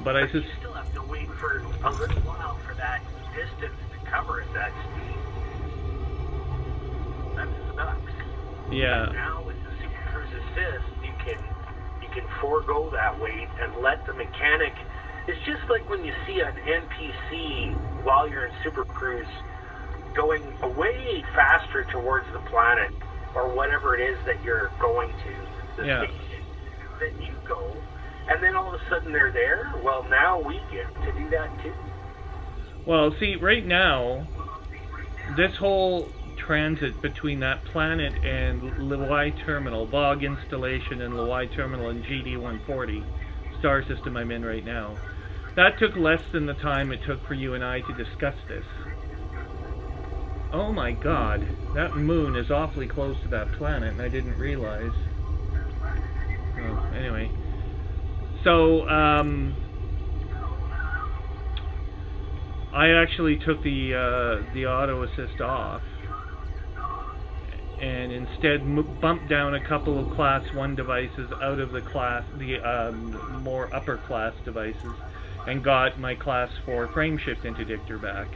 Speaker 1: But you
Speaker 3: still have to wait for a little while for that distance to cover at that speed. That sucks.
Speaker 1: Yeah.
Speaker 3: But now with the Super Cruise Assist, you can forego that wait and let the mechanic. It's just like when you see an NPC while you're in Super Cruise going way faster towards the planet or whatever it is that you're going to, the station that you go, and then all of a sudden they're there. Well, now we get to do that too.
Speaker 1: Well, see, right now, this whole transit between that planet and Lawai Terminal, Bog Installation and Lawai Terminal and GD-140, star system I'm in right now, that took less than the time it took for you and I to discuss this. Oh my god, that moon is awfully close to that planet, and I didn't realize. Oh, anyway. So, I actually took the auto assist off, and instead bumped down a couple of Class 1 devices out of the more upper class devices, and got my Class 4 frameshift interdictor back.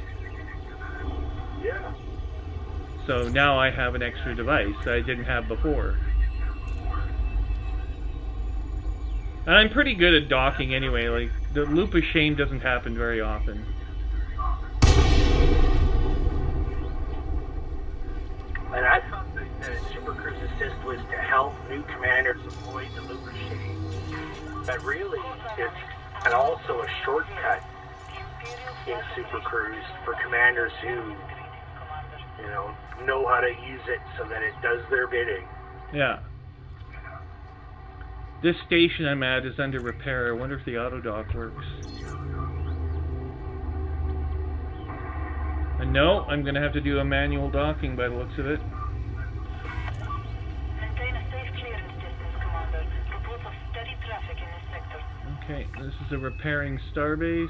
Speaker 3: Yeah.
Speaker 1: So now I have an extra device that I didn't have before. And I'm pretty good at docking anyway, like, the loop of shame doesn't happen very often.
Speaker 3: And I thought that the Super Cruise Assist was to help new commanders avoid the loop of shame. But really, it's also a shortcut in Super Cruise for commanders who, know how to use it so that it does their bidding.
Speaker 1: Yeah. This station I'm at is under repair. I wonder if the auto dock works. And no, I'm going to have to do a manual docking by the looks of it.
Speaker 2: Maintain a safe clearance distance, Commander. Reports of steady traffic in this sector.
Speaker 1: Okay, this is a repairing starbase.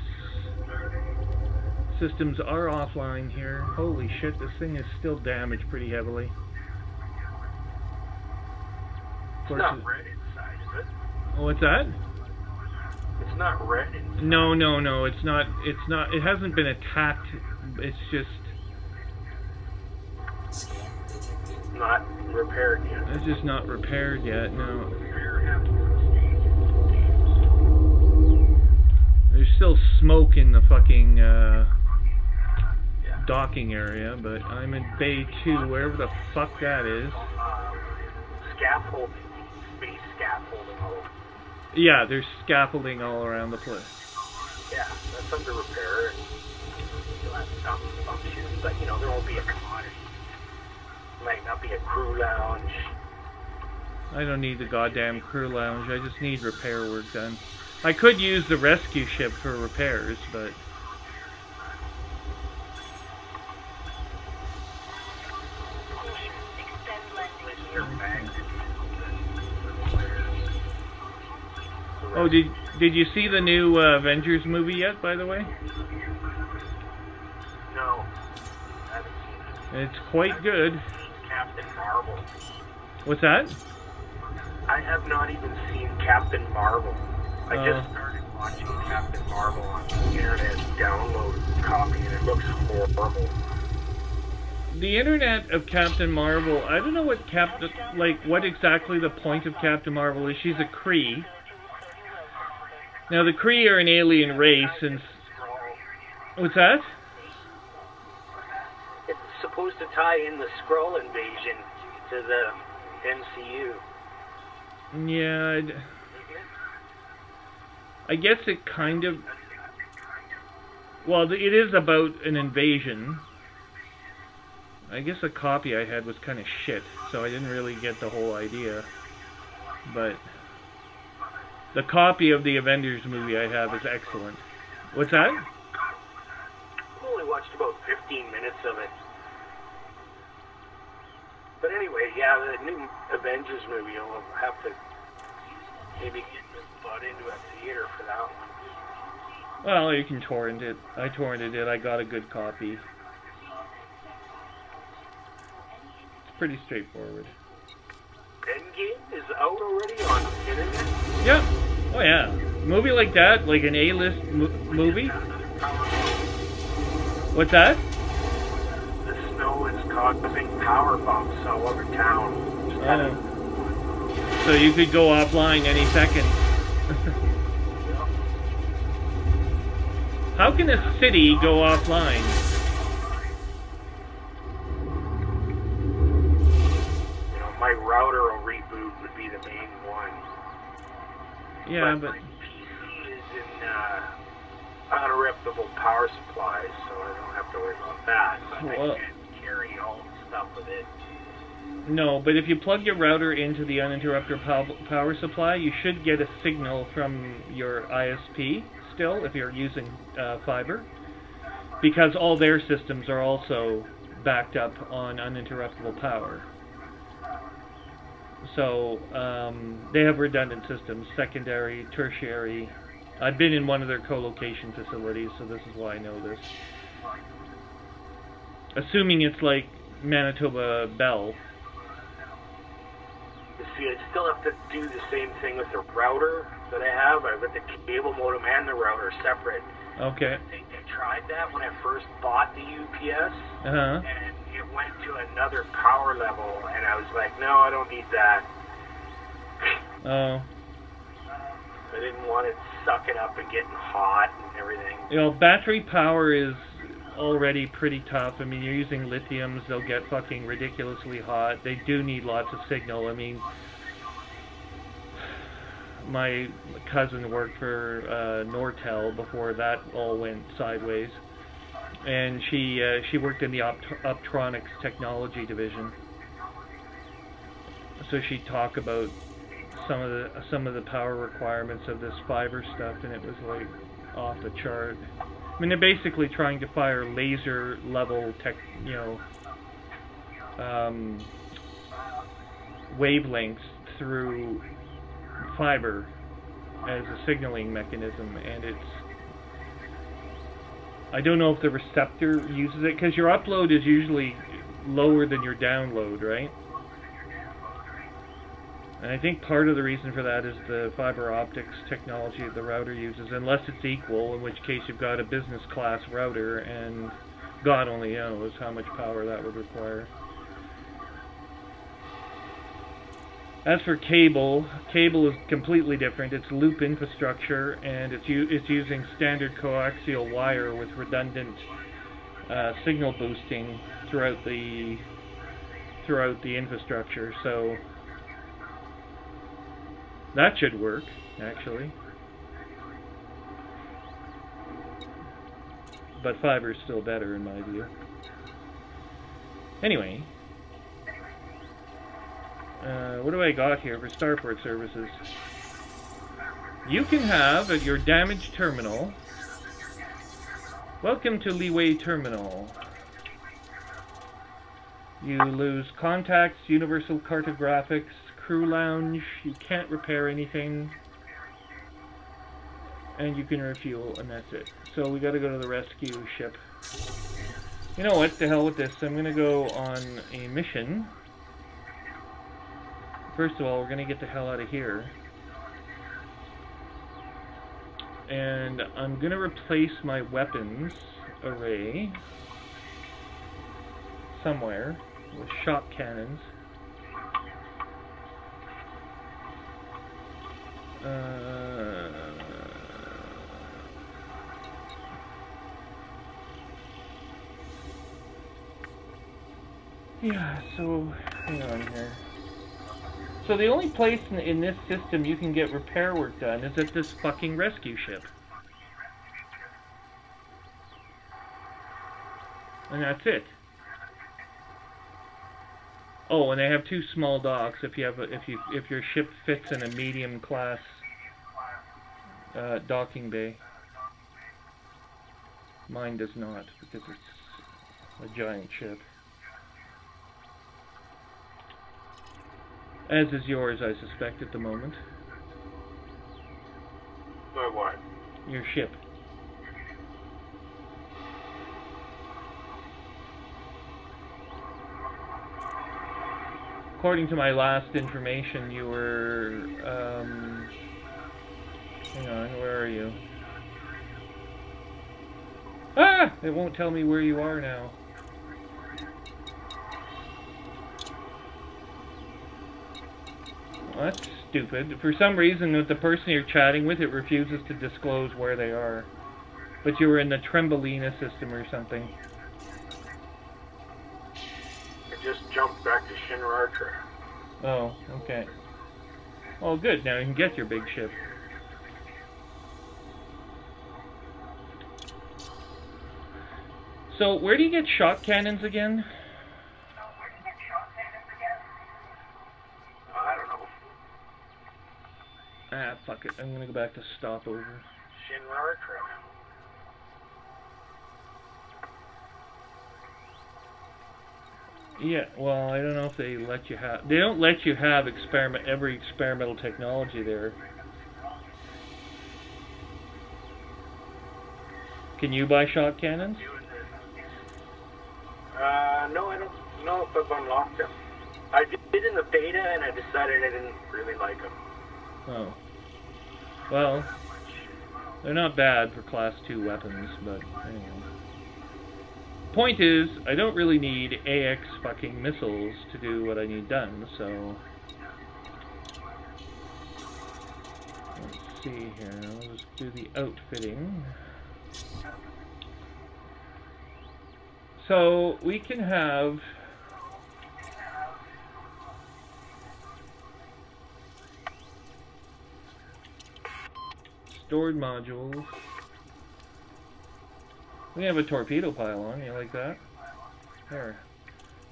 Speaker 1: systems are offline here. Holy shit, this thing is still damaged pretty heavily.
Speaker 3: It's not red inside, is it?
Speaker 1: What's that?
Speaker 3: It's not red inside.
Speaker 1: No, it's not, it hasn't been attacked, it's just...
Speaker 3: Not repaired yet.
Speaker 1: It's just not repaired yet, no. There's still smoke in the fucking docking area, but I'm in Bay 2, wherever the fuck that is.
Speaker 3: Scaffolding, space scaffolding all over.
Speaker 1: Yeah, there's scaffolding all around the place.
Speaker 3: Yeah, that's under repair. You'll have some functions, but you know, there won't be a commodity. Might not be a crew lounge.
Speaker 1: I don't need the goddamn crew lounge, I just need repair work done. I could use the rescue ship for repairs, but... Oh, did you see the new Avengers movie yet, by the way?
Speaker 3: No, I haven't seen it.
Speaker 1: It's quite good.
Speaker 3: Captain Marvel.
Speaker 1: What's that?
Speaker 3: I have not even seen Captain Marvel. I just started watching Captain Marvel on the internet download copy, and it looks horrible.
Speaker 1: The internet of Captain Marvel, I don't know what what exactly the point of Captain Marvel is. She's a Kree. Now the Kree are an alien race, and... What's that?
Speaker 3: It's supposed to tie in the Skrull invasion to the MCU.
Speaker 1: Yeah, I guess it kind of... Well, it is about an invasion. I guess the copy I had was kind of shit, so I didn't really get the whole idea. But the copy of the Avengers movie I have is excellent. What's that?
Speaker 3: I've only watched about 15 minutes of it. But anyway, yeah, the new Avengers movie, I'll have to maybe get bought into a theater for that one.
Speaker 1: Well, you can torrent it. I torrented it. I got a good copy. It's pretty straightforward.
Speaker 3: Endgame is out already on the internet?
Speaker 1: Yeah. Oh yeah. Movie like that, like an A-list movie. What's that?
Speaker 3: The snow is causing power bumps all over town.
Speaker 1: Oh. So you could go offline any second. How can a city go offline?
Speaker 3: You know, my router will reboot would be the main one.
Speaker 1: Yeah,
Speaker 3: but
Speaker 1: but...
Speaker 3: my PC is in uninterruptible power supplies, so I don't have to worry about that. But
Speaker 1: Well,
Speaker 3: I can't carry all the stuff with it.
Speaker 1: no, but if you plug your router into the uninterrupted power supply, you should get a signal from your ISP still, if you're using fiber, because all their systems are also backed up on uninterruptible power. So they have redundant systems, secondary, tertiary. I've been in one of their co-location facilities, so this is why I know this. Assuming it's like Manitoba Bell.
Speaker 3: You see, I still have to do the same thing with the router that I have. I've got the cable modem and the router separate.
Speaker 1: Okay.
Speaker 3: I think I tried that when I first bought the UPS,
Speaker 1: Uh-huh.
Speaker 3: and it went to another power level, and I was like, no, I don't need that.
Speaker 1: Oh.
Speaker 3: I didn't want it sucking up and getting hot and everything.
Speaker 1: You know, battery power is already pretty tough. I mean, you're using lithiums, they'll get fucking ridiculously hot. They do need lots of signal. I mean, my cousin worked for Nortel before that all went sideways, and she worked in the optronics technology division. So she'd talk about some of the power requirements of this fiber stuff, and it was like off the chart. I mean, they're basically trying to fire laser level wavelengths through fiber as a signaling mechanism, and I don't know if the receptor uses it, because your upload is usually lower than your download, right? And I think part of the reason for that is the fiber optics technology that the router uses, unless it's equal, in which case you've got a business class router, and God only knows how much power that would require. As for cable, cable is completely different. It's loop infrastructure, and it's using standard coaxial wire with redundant signal boosting throughout the infrastructure. So that should work, actually. But fiber is still better in my view. Anyway. What do I got here for starport services? You can have at your damaged terminal. Welcome to Leeway Terminal. You lose contacts, universal cartographics, crew lounge. You can't repair anything. And you can refuel, and that's it. So we gotta go to the rescue ship. You know what? The hell with this. I'm gonna go on a mission. First of all, we're going to get the hell out of here. And I'm going to replace my weapons array somewhere with shock cannons. Yeah, so hang on here. So the only place in this system you can get repair work done is at this fucking rescue ship. And that's it. Oh, and they have 2 small docks if your ship fits in a medium class docking bay. Mine does not, because it's a giant ship. As is yours, I suspect, at the moment.
Speaker 3: What?
Speaker 1: Your ship. According to my last information, you were... hang on, where are you? Ah! It won't tell me where you are now. Well, that's stupid. For some reason, with the person you're chatting with, it refuses to disclose where they are. But you were in the Trembolina system or something.
Speaker 3: I just jumped back to CMDR Trium.
Speaker 1: Oh, okay. Well, good. Now you can get your big ship. So, where do you get shock cannons again? Ah, fuck it. I'm gonna go back to stopover.
Speaker 3: CMDR Trium.
Speaker 1: Yeah, well, I don't know if they let you have... They don't let you have every experimental technology there. Can you buy shot cannons?
Speaker 3: No, I don't know if I've unlocked them. I did in the beta, and I decided I didn't really like them.
Speaker 1: Oh. Well, they're not bad for Class 2 weapons, but anyway. Point is, I don't really need AX fucking missiles to do what I need done, so... Let's see here, I'll just do the outfitting. So, we can have... stored modules. We have a torpedo pylon, you like that? There.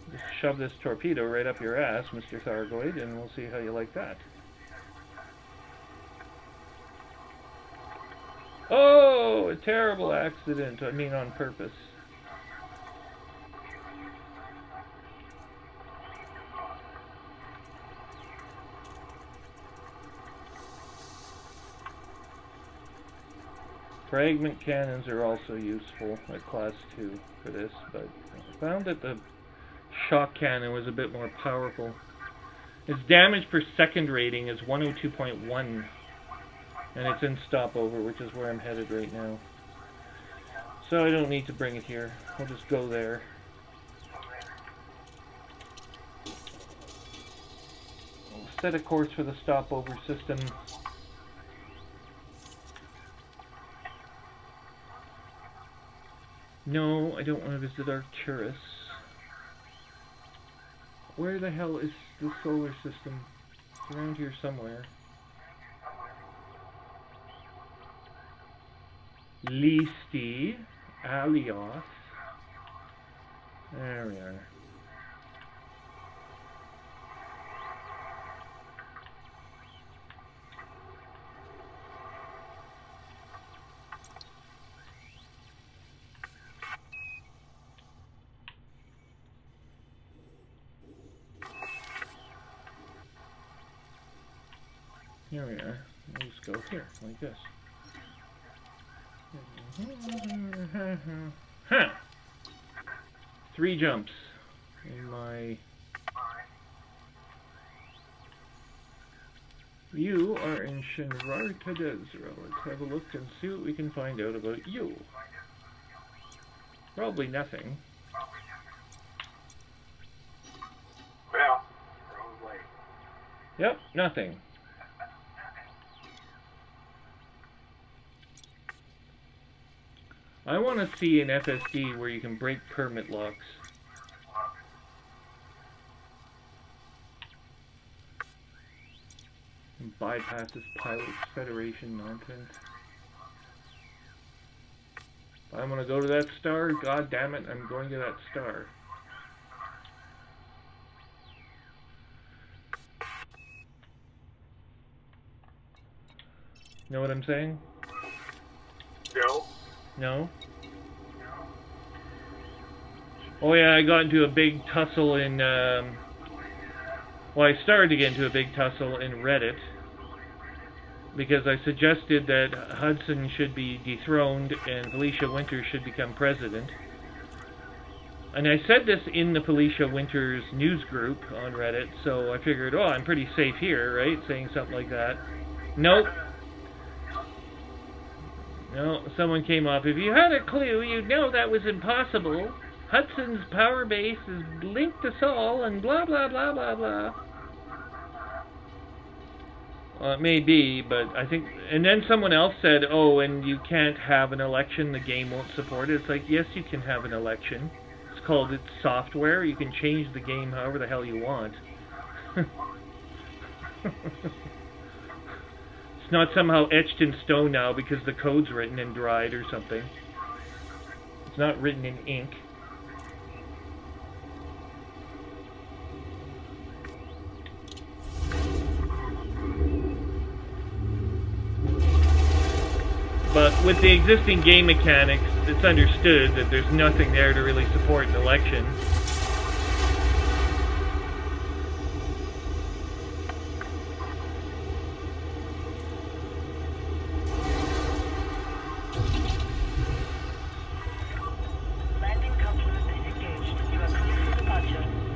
Speaker 1: Just shove this torpedo right up your ass, Mr. Thargoid, and we'll see how you like that. Oh, a terrible accident. I mean on purpose. Fragment cannons are also useful at class 2 for this, but I found that the shock cannon was a bit more powerful. Its damage per second rating is 102.1, and it's in stopover, which is where I'm headed right now. So I don't need to bring it here. I'll just go there. I'll set a course for the stopover system. No, I don't want to visit Arcturus. Where the hell is the solar system? It's around here somewhere. Listi, Alios. There we are. Here we are. We'll just go here, like this. Huh! 3 jumps in my... You are in Shinrarta Desra. Let's have a look and see what we can find out about you. Probably nothing.
Speaker 3: Well, probably.
Speaker 1: Yep, nothing. I want to see an FSD where you can break permit locks. And bypass this Pilots Federation nonsense. If I'm going to go to that star, god damn it, I'm going to that star. Know what I'm saying?
Speaker 3: No.
Speaker 1: No? Oh yeah, I got into a big tussle in, well, I started to get into a big tussle in Reddit because I suggested that Hudson should be dethroned and Felicia Winters should become president. And I said this in the Felicia Winters news group on Reddit, so I figured, oh, I'm pretty safe here, right, saying something like that. Nope. No, someone came up. If you had a clue, you'd know that was impossible. Hudson's power base is linked us all, and blah, blah, blah, blah, blah. Well, it may be, but I think... And then someone else said, oh, and you can't have an election, the game won't support it. It's like, yes, you can have an election. It's called it's software. You can change the game however the hell you want. It's not somehow etched in stone now because the code's written and dried or something. It's not written in ink. But with the existing game mechanics, it's understood that there's nothing there to really support an election.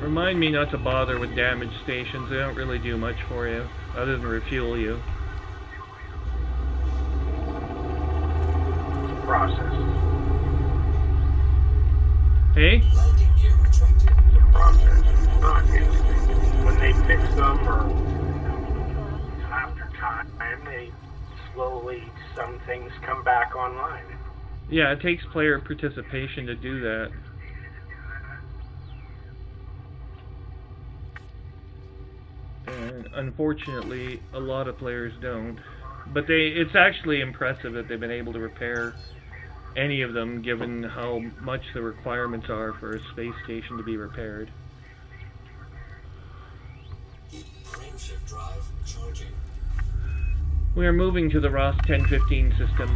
Speaker 1: Remind me not to bother with damage stations. They don't really do much for you, other than refuel you.
Speaker 3: Process.
Speaker 1: Hey?
Speaker 3: It's a process. It's not instant. When they fix them, or after time, they slowly, some things come back online.
Speaker 1: Yeah, it takes player participation to do that. And unfortunately, a lot of players don't. But it's actually impressive that they've been able to repair any of them, given how much the requirements are for a space station to be repaired.
Speaker 4: Frameshift drive charging.
Speaker 1: We are moving to the Ross 1015 system.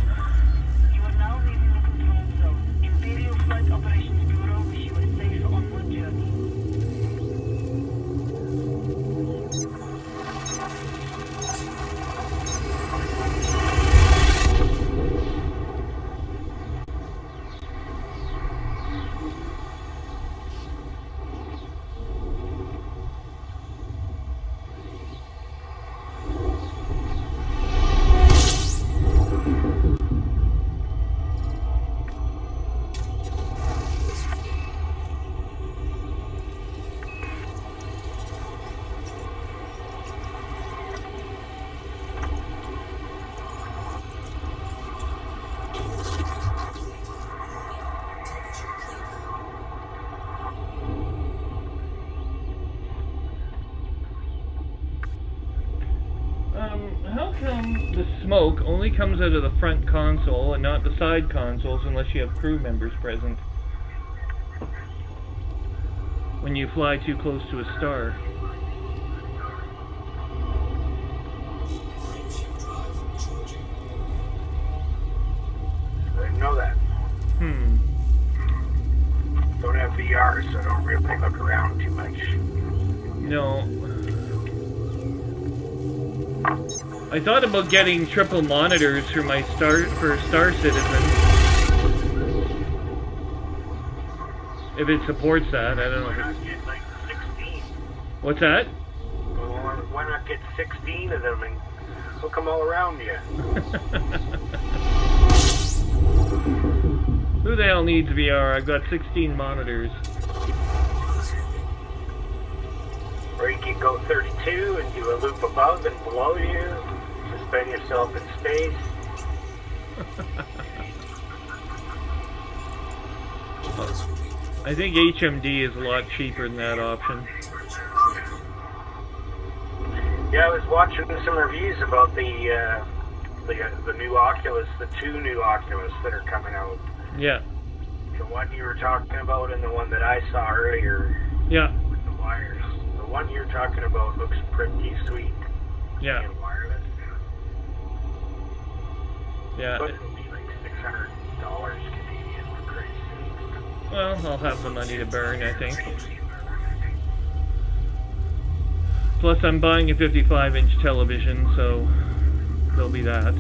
Speaker 2: You are now leaving the control zone. Imperial Flight Operations Bureau wish you a safe onward journey.
Speaker 1: the smoke only comes out of the front console and not the side consoles unless you have crew members present. When you fly too close to a star.
Speaker 4: Frameshift drive charging.
Speaker 3: I didn't know that. Don't have VR, so I don't really look around too much.
Speaker 1: No. I thought about getting triple monitors for my Star Citizen. If it supports that, I don't know.
Speaker 3: Why not get like 16?
Speaker 1: What's that?
Speaker 3: Well, why not get 16 of them and hook them all around you?
Speaker 1: Who the hell needs VR? I've got 16 monitors.
Speaker 3: Or you can go 32 and do a loop above and below you. Suspend yourself in space.
Speaker 1: I think HMD is a lot cheaper than that option.
Speaker 3: Yeah, I was watching some reviews about the new Oculus, the 2 new Oculus that are coming out.
Speaker 1: Yeah.
Speaker 3: The one you were talking about and the one that I saw earlier.
Speaker 1: Yeah.
Speaker 3: With the wires. The one you're talking about looks pretty sweet.
Speaker 1: Yeah.
Speaker 3: And wireless.
Speaker 1: Yeah.
Speaker 3: But it'll be like $600 Canadian for Christ's sake.
Speaker 1: Well, I'll have the money to burn, I think. Plus, I'm buying a 55-inch television, so there'll be that.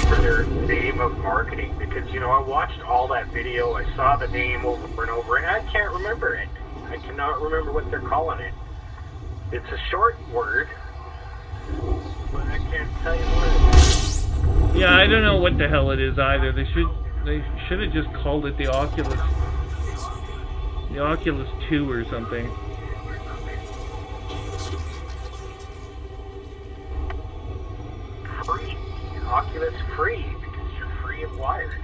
Speaker 3: For their name of marketing, because you know I watched all that video, I saw the name over and over, and I can't remember it. I cannot remember what they're calling it. It's a short word, but I can't tell you what it is.
Speaker 1: Yeah, I don't know what the hell it is either. They should have just called it the Oculus 2 or something.
Speaker 3: Free. Oculus free, because you're free of wires.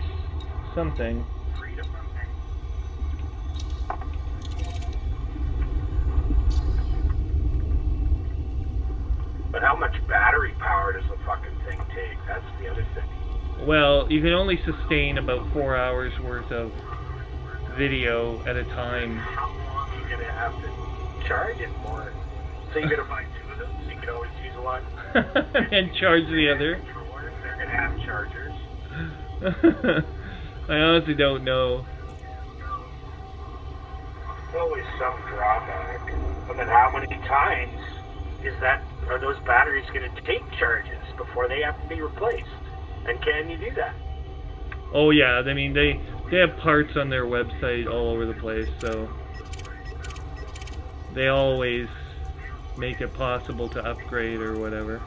Speaker 1: Something.
Speaker 3: Freedom. But how much battery power does the fucking thing take? That's the other thing.
Speaker 1: Well, you can only sustain about 4 hours worth of video at a time.
Speaker 3: How long are you going to have to charge it for? So you're going to buy 2 of them, so you can always use one?
Speaker 1: And charge the other.
Speaker 3: They're going to have chargers.
Speaker 1: I honestly don't know.
Speaker 3: There's always some drawback. And then how many times are those batteries going to take charges before they have to be replaced? And can you do that?
Speaker 1: Oh yeah, I mean they have parts on their website all over the place, so they always make it possible to upgrade or whatever.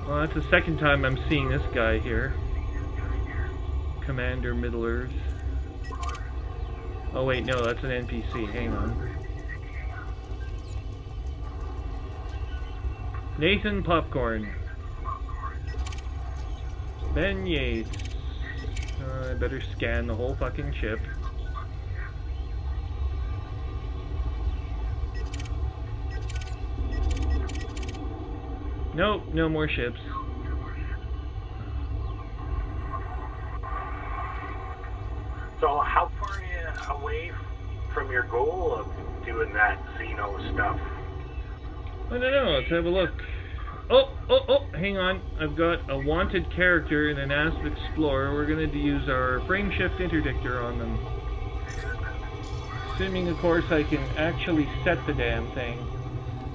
Speaker 1: Well, that's the second time I'm seeing this guy here. Commander Middle-earth. Oh wait, no, that's an NPC. Hang on. Nathan Popcorn. Ben Yates. I better scan the whole fucking ship. Nope, no more ships.
Speaker 3: So how far are you away from your goal of doing that Xeno stuff?
Speaker 1: I don't know, let's have a look. Oh, hang on. I've got a wanted character in an Asp Explorer. We're going to use our frameshift interdictor on them. Assuming, of course, I can actually set the damn thing.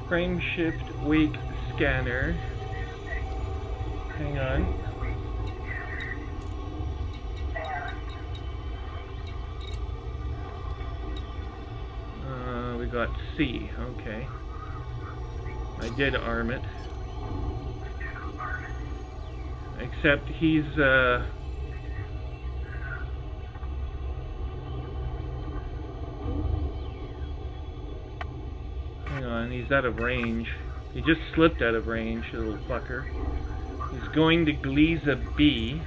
Speaker 1: Frameshift wake scanner. Hang on. We got C. Okay. I did arm it. Except he's, hang on, he's out of range. He just slipped out of range, little fucker. He's going to Gliesa B.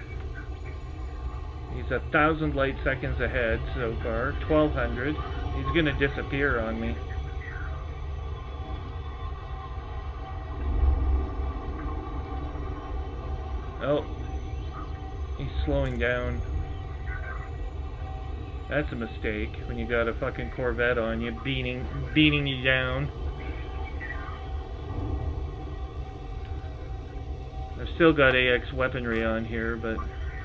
Speaker 1: He's 1,000 light seconds ahead so far. 1,200. He's going to disappear on me. Oh. He's slowing down. That's a mistake when you got a fucking Corvette on you, beating you down. I've still got AX weaponry on here, but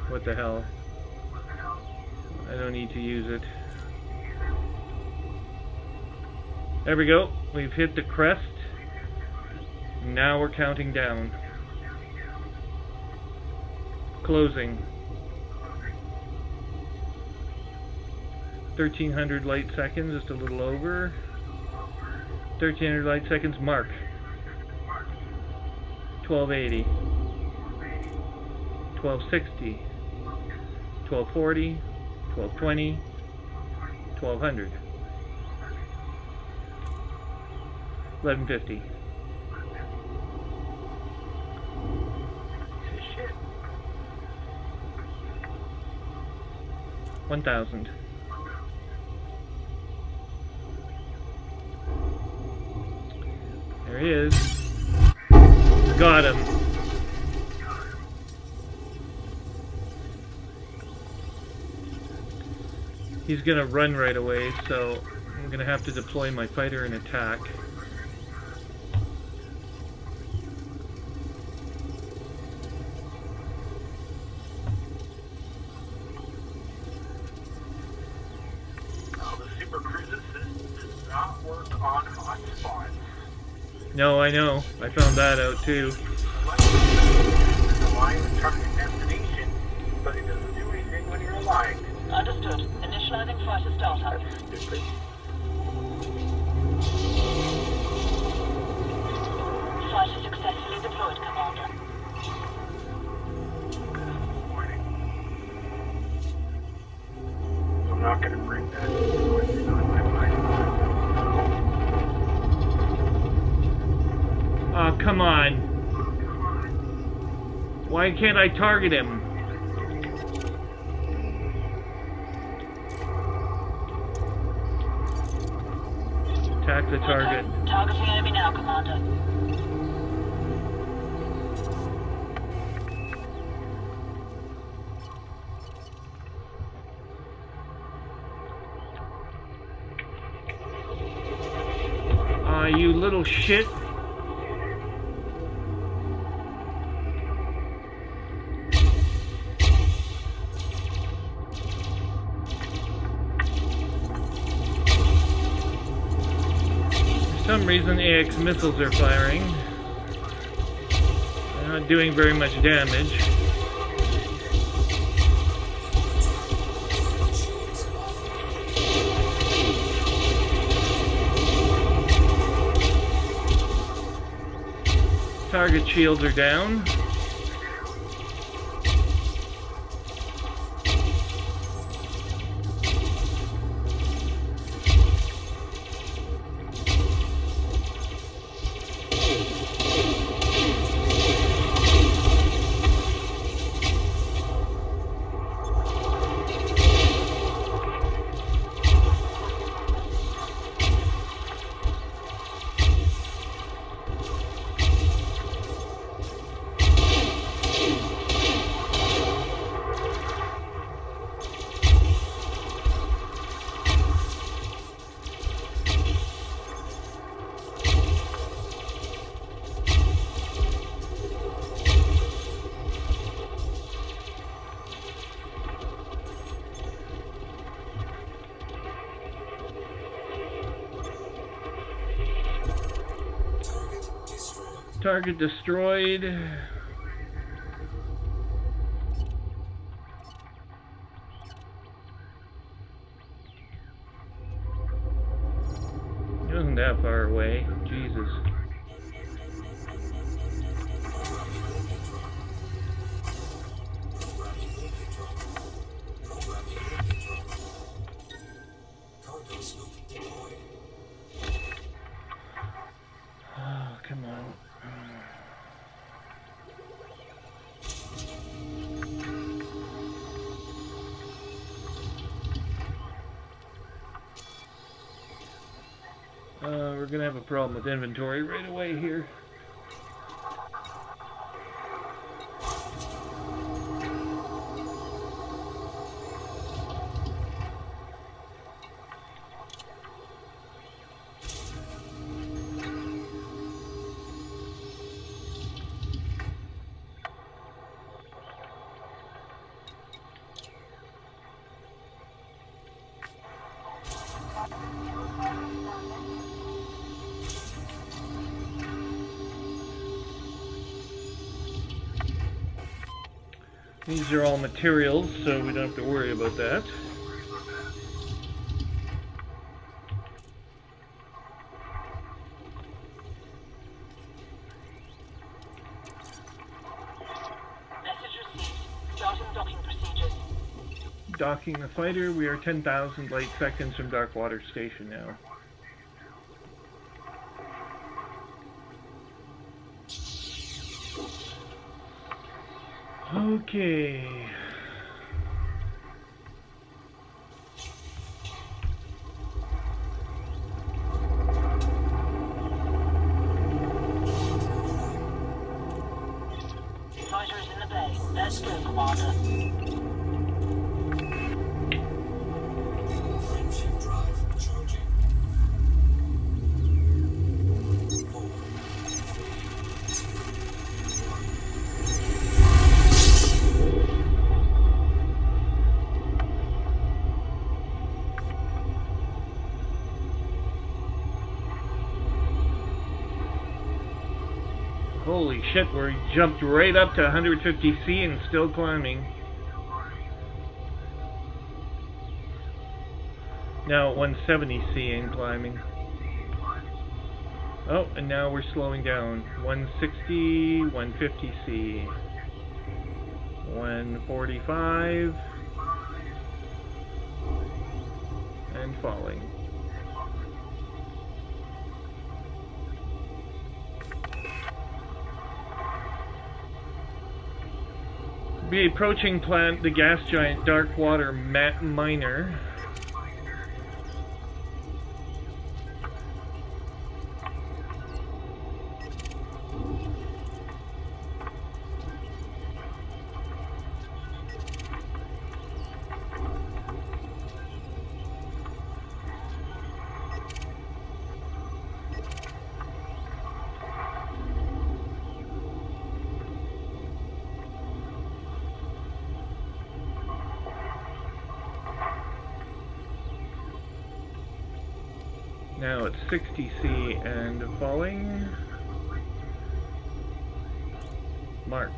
Speaker 1: what the hell? I don't need to use it. There we go. We've hit the crest. Now we're counting down. Closing. 1,300 light seconds, just a little over. 1,300 light seconds, mark. 1,280. 1,260. 1,240. 1,220. 1,200. 1,150.
Speaker 3: Shit.
Speaker 1: 1,000. There he is. Got him. He's gonna run right away, so I'm gonna have to deploy my fighter and attack.
Speaker 3: Now, the Super Cruise Assist does not work on hotspots.
Speaker 1: No, I know. I found that out too.
Speaker 3: Unless you align with target destination, but it doesn't do anything when you're aligned.
Speaker 2: Understood. Initializing fighter startup.
Speaker 3: That's stupid.
Speaker 2: Fighter successfully deployed, Commander.
Speaker 3: I'm not going to bring that on my mind.
Speaker 1: Oh, come on. Why can't I target him? Attack the target.
Speaker 2: Targeting enemy now, Commander.
Speaker 1: Ah, you little shit. For some reason AX missiles are firing. They're not doing very much damage. Target shields are down. Target destroyed. It wasn't that far away. Jesus. Oh, come on. we're gonna have a problem with inventory right away here. These are all materials, so we don't have to worry about that.
Speaker 2: Message received. Starting docking procedures.
Speaker 1: Docking the fighter, we are 10,000 light seconds from Darkwater Station now. Okay.
Speaker 2: Fighter is in the bay. Let's go, Commander.
Speaker 4: Frameshift drive charging. 4, 3,
Speaker 1: Holy shit, we jumped right up to 150C and still climbing. Now at 170C and climbing. Oh, and now we're slowing down. 160, 150C. 145. And falling. Be approaching the gas giant Darkwater miner. Now it's 60C and falling. Mark.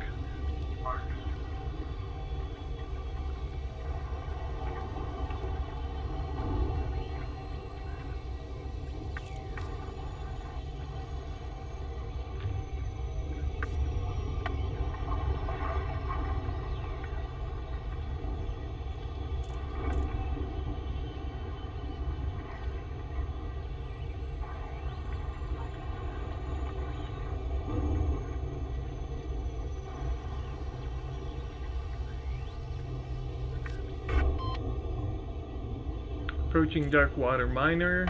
Speaker 1: Approaching Darkwater miner.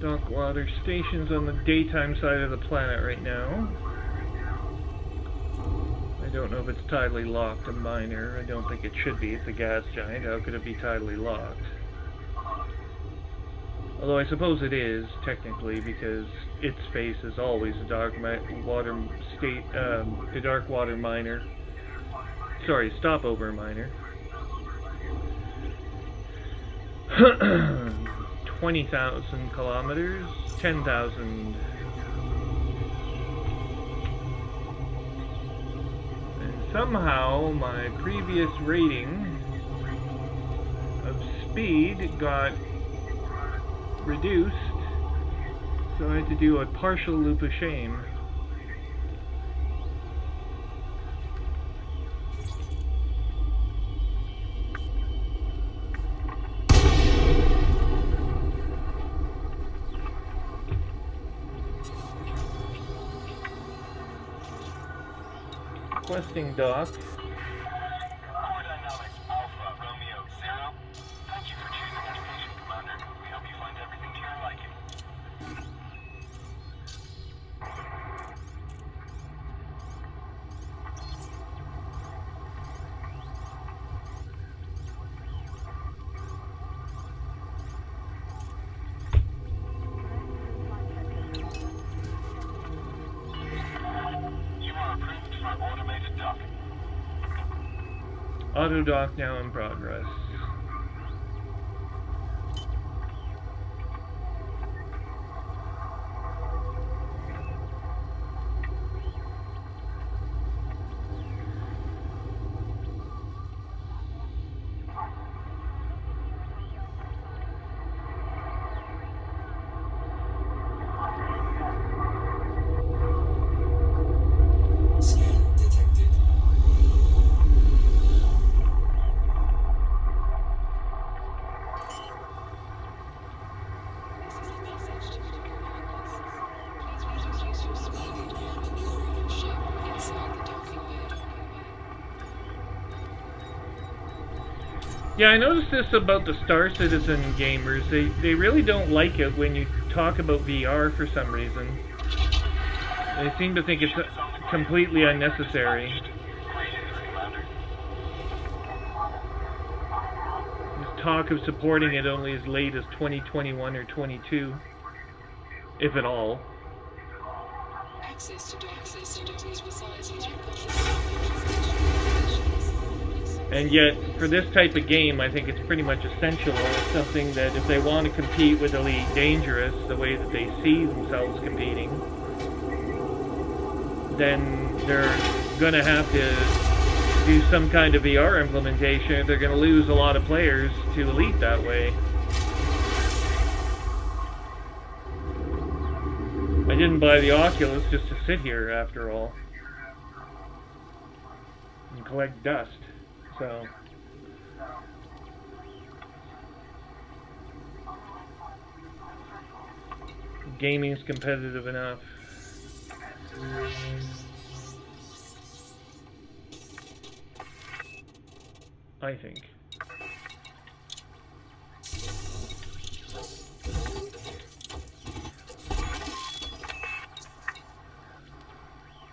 Speaker 1: Darkwater station's on the daytime side of the planet right now. I don't know if it's tidally locked, a miner. I don't think it should be. It's a gas giant. How could it be tidally locked? Although I suppose it is, technically, because its face is always a Darkwater miner. Sorry, stopover miner. 20,000 kilometers, 10,000. And somehow my previous rating of speed got reduced, so I had to do a partial loop of shame. requesting dock.
Speaker 5: Core Dynamics Alpha Romeo 0. Thank you for choosing our station, Commander. We hope you find everything to your liking. You are approved for automated docking.
Speaker 1: Auto dock now in progress.
Speaker 4: Scan detected. Landing gear deployed. Ship inside the docking bay.
Speaker 1: Yeah, I noticed this about the Star Citizen gamers. They really don't like it when you talk about VR for some reason. They seem to think it's completely unnecessary.
Speaker 5: Greetings, Commander.
Speaker 1: There's talk of supporting it only as late as 2021 or 22, if at all.
Speaker 4: Access to dock systems resides in
Speaker 1: And yet, for this type of game, I think it's pretty much essential. It's something that if they want to compete with Elite Dangerous the way that they see themselves competing, then they're going to have to do some kind of VR implementation. They're going to lose a lot of players to Elite that way. I didn't buy the Oculus just to sit here, after all, and collect dust. So gaming's competitive enough. I think.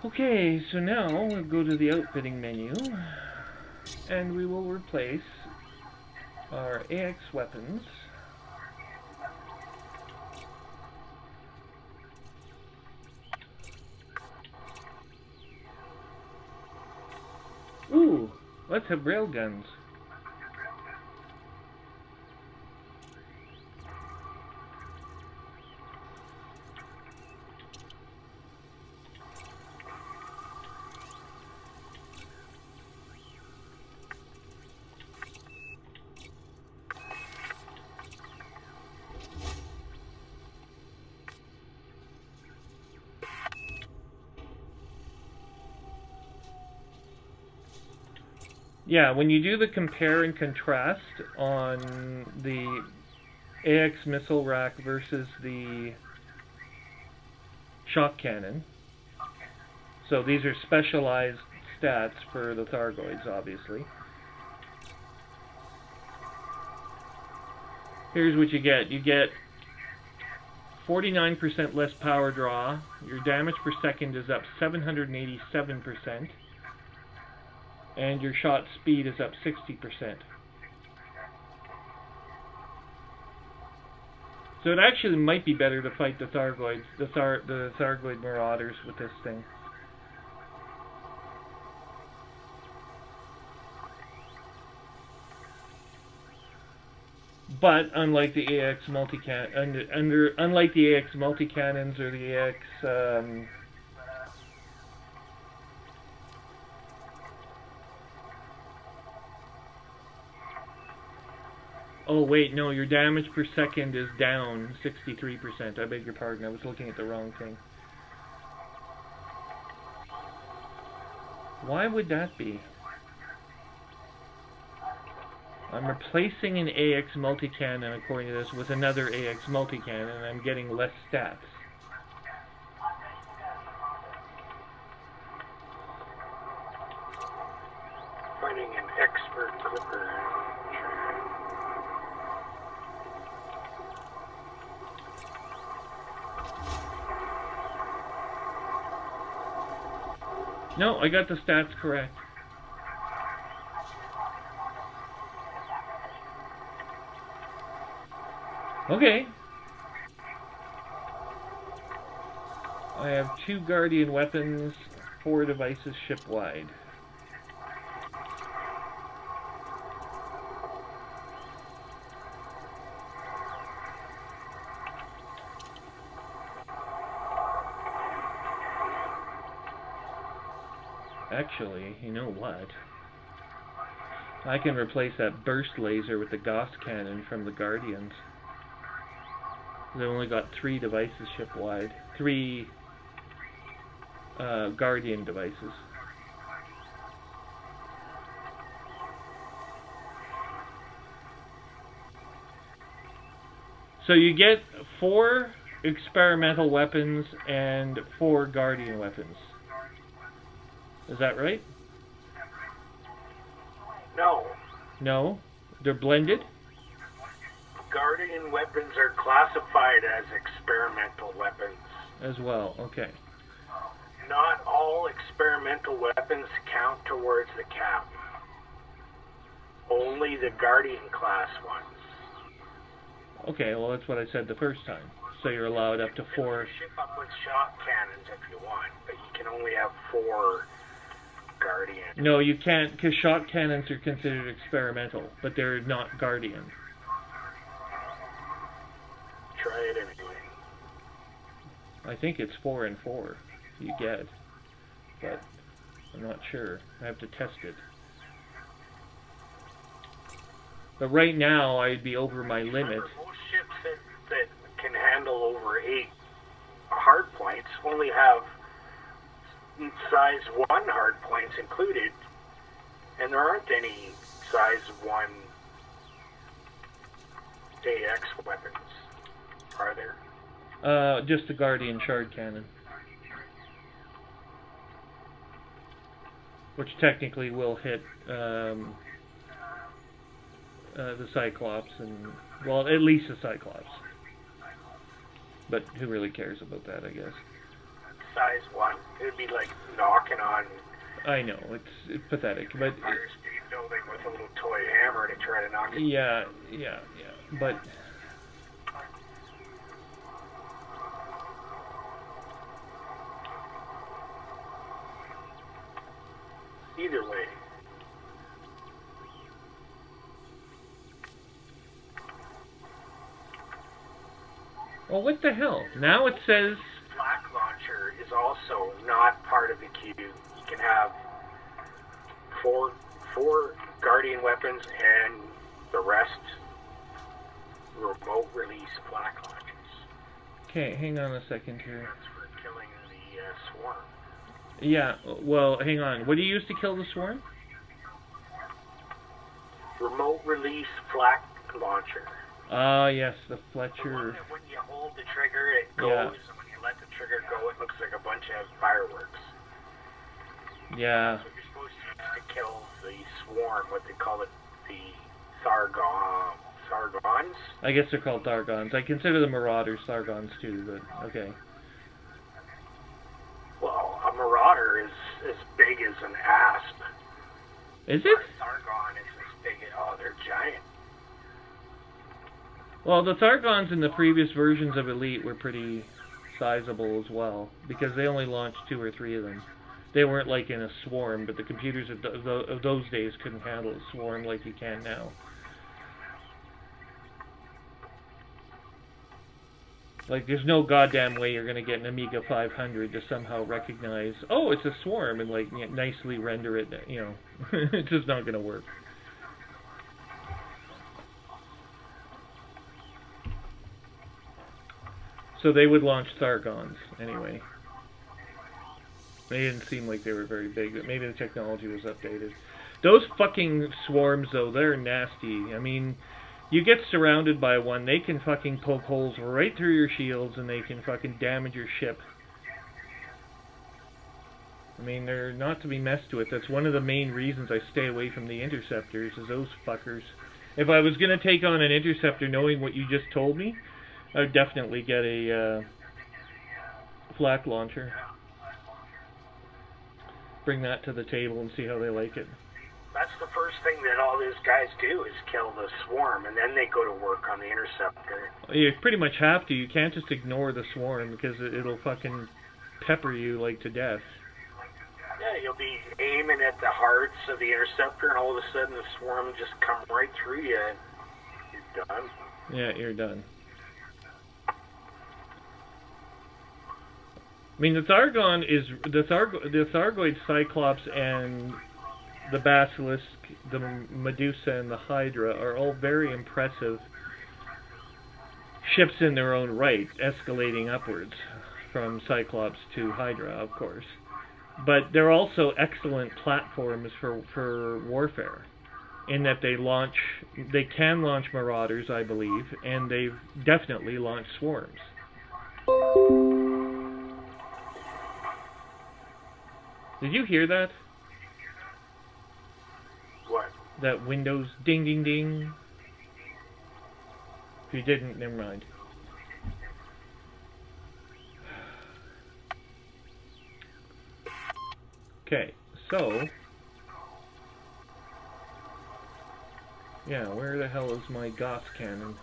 Speaker 1: Okay, so now we'll go to the outfitting menu, and we will replace our AX weapons Ooh, let's have railguns. Yeah, when you do the compare and contrast on the AX missile rack versus the shock cannon, so these are specialized stats for the Thargoids, obviously. Here's what you get. You get 49% less power draw. Your damage per second is up 787%. And your shot speed is up 60%. So it actually might be better to fight the Thargoids, the Thargoid Marauders with this thing. But unlike the AX unlike the AX multi-cannons or the AX oh wait, no, your damage per second is down 63%. I beg your pardon, I was looking at the wrong thing. Why would that be? I'm replacing an AX multi-cannon, according to this, with another AX multi-cannon, and I'm getting less stats. No, I got the stats correct. Okay. I have 2 Guardian weapons, 4 devices ship-wide. Actually, you know what? I can replace that burst laser with the Gauss cannon from the Guardians. They've only got 3 devices ship-wide. 3 Guardian devices. So you get 4 experimental weapons and 4 Guardian weapons. Is that right?
Speaker 3: No.
Speaker 1: No? They're blended?
Speaker 3: Guardian weapons are classified as experimental weapons.
Speaker 1: As well, okay.
Speaker 3: Not all experimental weapons count towards the cap. Only the Guardian class ones.
Speaker 1: Okay, well that's what I said the first time. So you're allowed up to 4.
Speaker 3: You can ship up with shot cannons if you want, but you can only have 4 Guardian.
Speaker 1: No, you can't, because shot cannons are considered experimental, but they're not Guardian.
Speaker 3: Try it anyway.
Speaker 1: I think it's 4 and 4 you get, but I'm not sure. I have to test it. But right now, I'd be over my limit.
Speaker 3: Most ships that can handle over 8 hard points only have size 1 hard points included, and there aren't any size 1 AX weapons, are there?
Speaker 1: Just the Guardian shard cannon. Which technically will hit the Cyclops, and, well, at least the Cyclops. But who really cares about that, I guess.
Speaker 3: Size 1. It would be like knocking on
Speaker 1: I know, it's pathetic, but...
Speaker 3: Empire State Building with a little toy hammer to try to knock it.
Speaker 1: Yeah, but...
Speaker 3: Either way.
Speaker 1: Well, what the hell? Now it says...
Speaker 3: Black launcher is also not part of the queue. You can have four Guardian weapons and the rest remote release black launchers.
Speaker 1: Okay, hang on a second here.
Speaker 3: That's for killing the swarm.
Speaker 1: Yeah, well, hang on. What do you use to kill the swarm?
Speaker 3: Remote release flak launcher.
Speaker 1: Ah, yes, the
Speaker 3: The one
Speaker 1: Fletcher.
Speaker 3: that when you hold the trigger, it goes,
Speaker 1: Yeah.
Speaker 3: and when you let the trigger go, it looks like a bunch of fireworks.
Speaker 1: Yeah,
Speaker 3: That's what you're supposed to use to kill the swarm, what they call it, the Sargons?
Speaker 1: I guess they're called Thargons. I consider the Marauders Thargons too, but okay.
Speaker 3: Well, a marauder is as big as an asp.
Speaker 1: Is it?
Speaker 3: A Sargon is as big as, they're giant.
Speaker 1: Well, the Thargons in the previous versions of Elite were pretty sizable as well, because they only launched 2 or 3 of them. They weren't like in a swarm, but the computers of those days couldn't handle a swarm like you can now. Like, there's no goddamn way you're going to get an Amiga 500 to somehow recognize, oh, it's a swarm, and, like, nicely render it, you know. It's just not going to work. So they would launch Thargons, anyway. They didn't seem like they were very big, but maybe the technology was updated. Those fucking swarms, though, they're nasty. I mean... You get surrounded by one, they can fucking poke holes right through your shields, and they can fucking damage your ship. I mean, they're not to be messed with. That's one of the main reasons I stay away from the interceptors, is those fuckers. If I was going to take on an interceptor knowing what you just told me, I would definitely get a flak launcher. bring that to the table and see how they like it.
Speaker 3: That's the first thing that all these guys do is kill the swarm, and then they go to work on the interceptor.
Speaker 1: You pretty much have to. You can't just ignore the swarm because it'll fucking pepper you like to death.
Speaker 3: Yeah, you'll be aiming at the hearts of the interceptor, and all of a sudden the swarm will just come right through you, and you're done.
Speaker 1: Yeah, you're done. I mean, the Thargoid Cyclops and the Basilisk, the Medusa, and the Hydra are all very impressive ships in their own right, escalating upwards from Cyclops to Hydra, of course. But they're also excellent platforms for warfare, in that they can launch Marauders, I believe, and they've definitely launched swarms. Did you hear that?
Speaker 3: What?
Speaker 1: That Windows ding ding ding? If you didn't, never mind. Okay, so... yeah, where the hell is my Gauss cannon?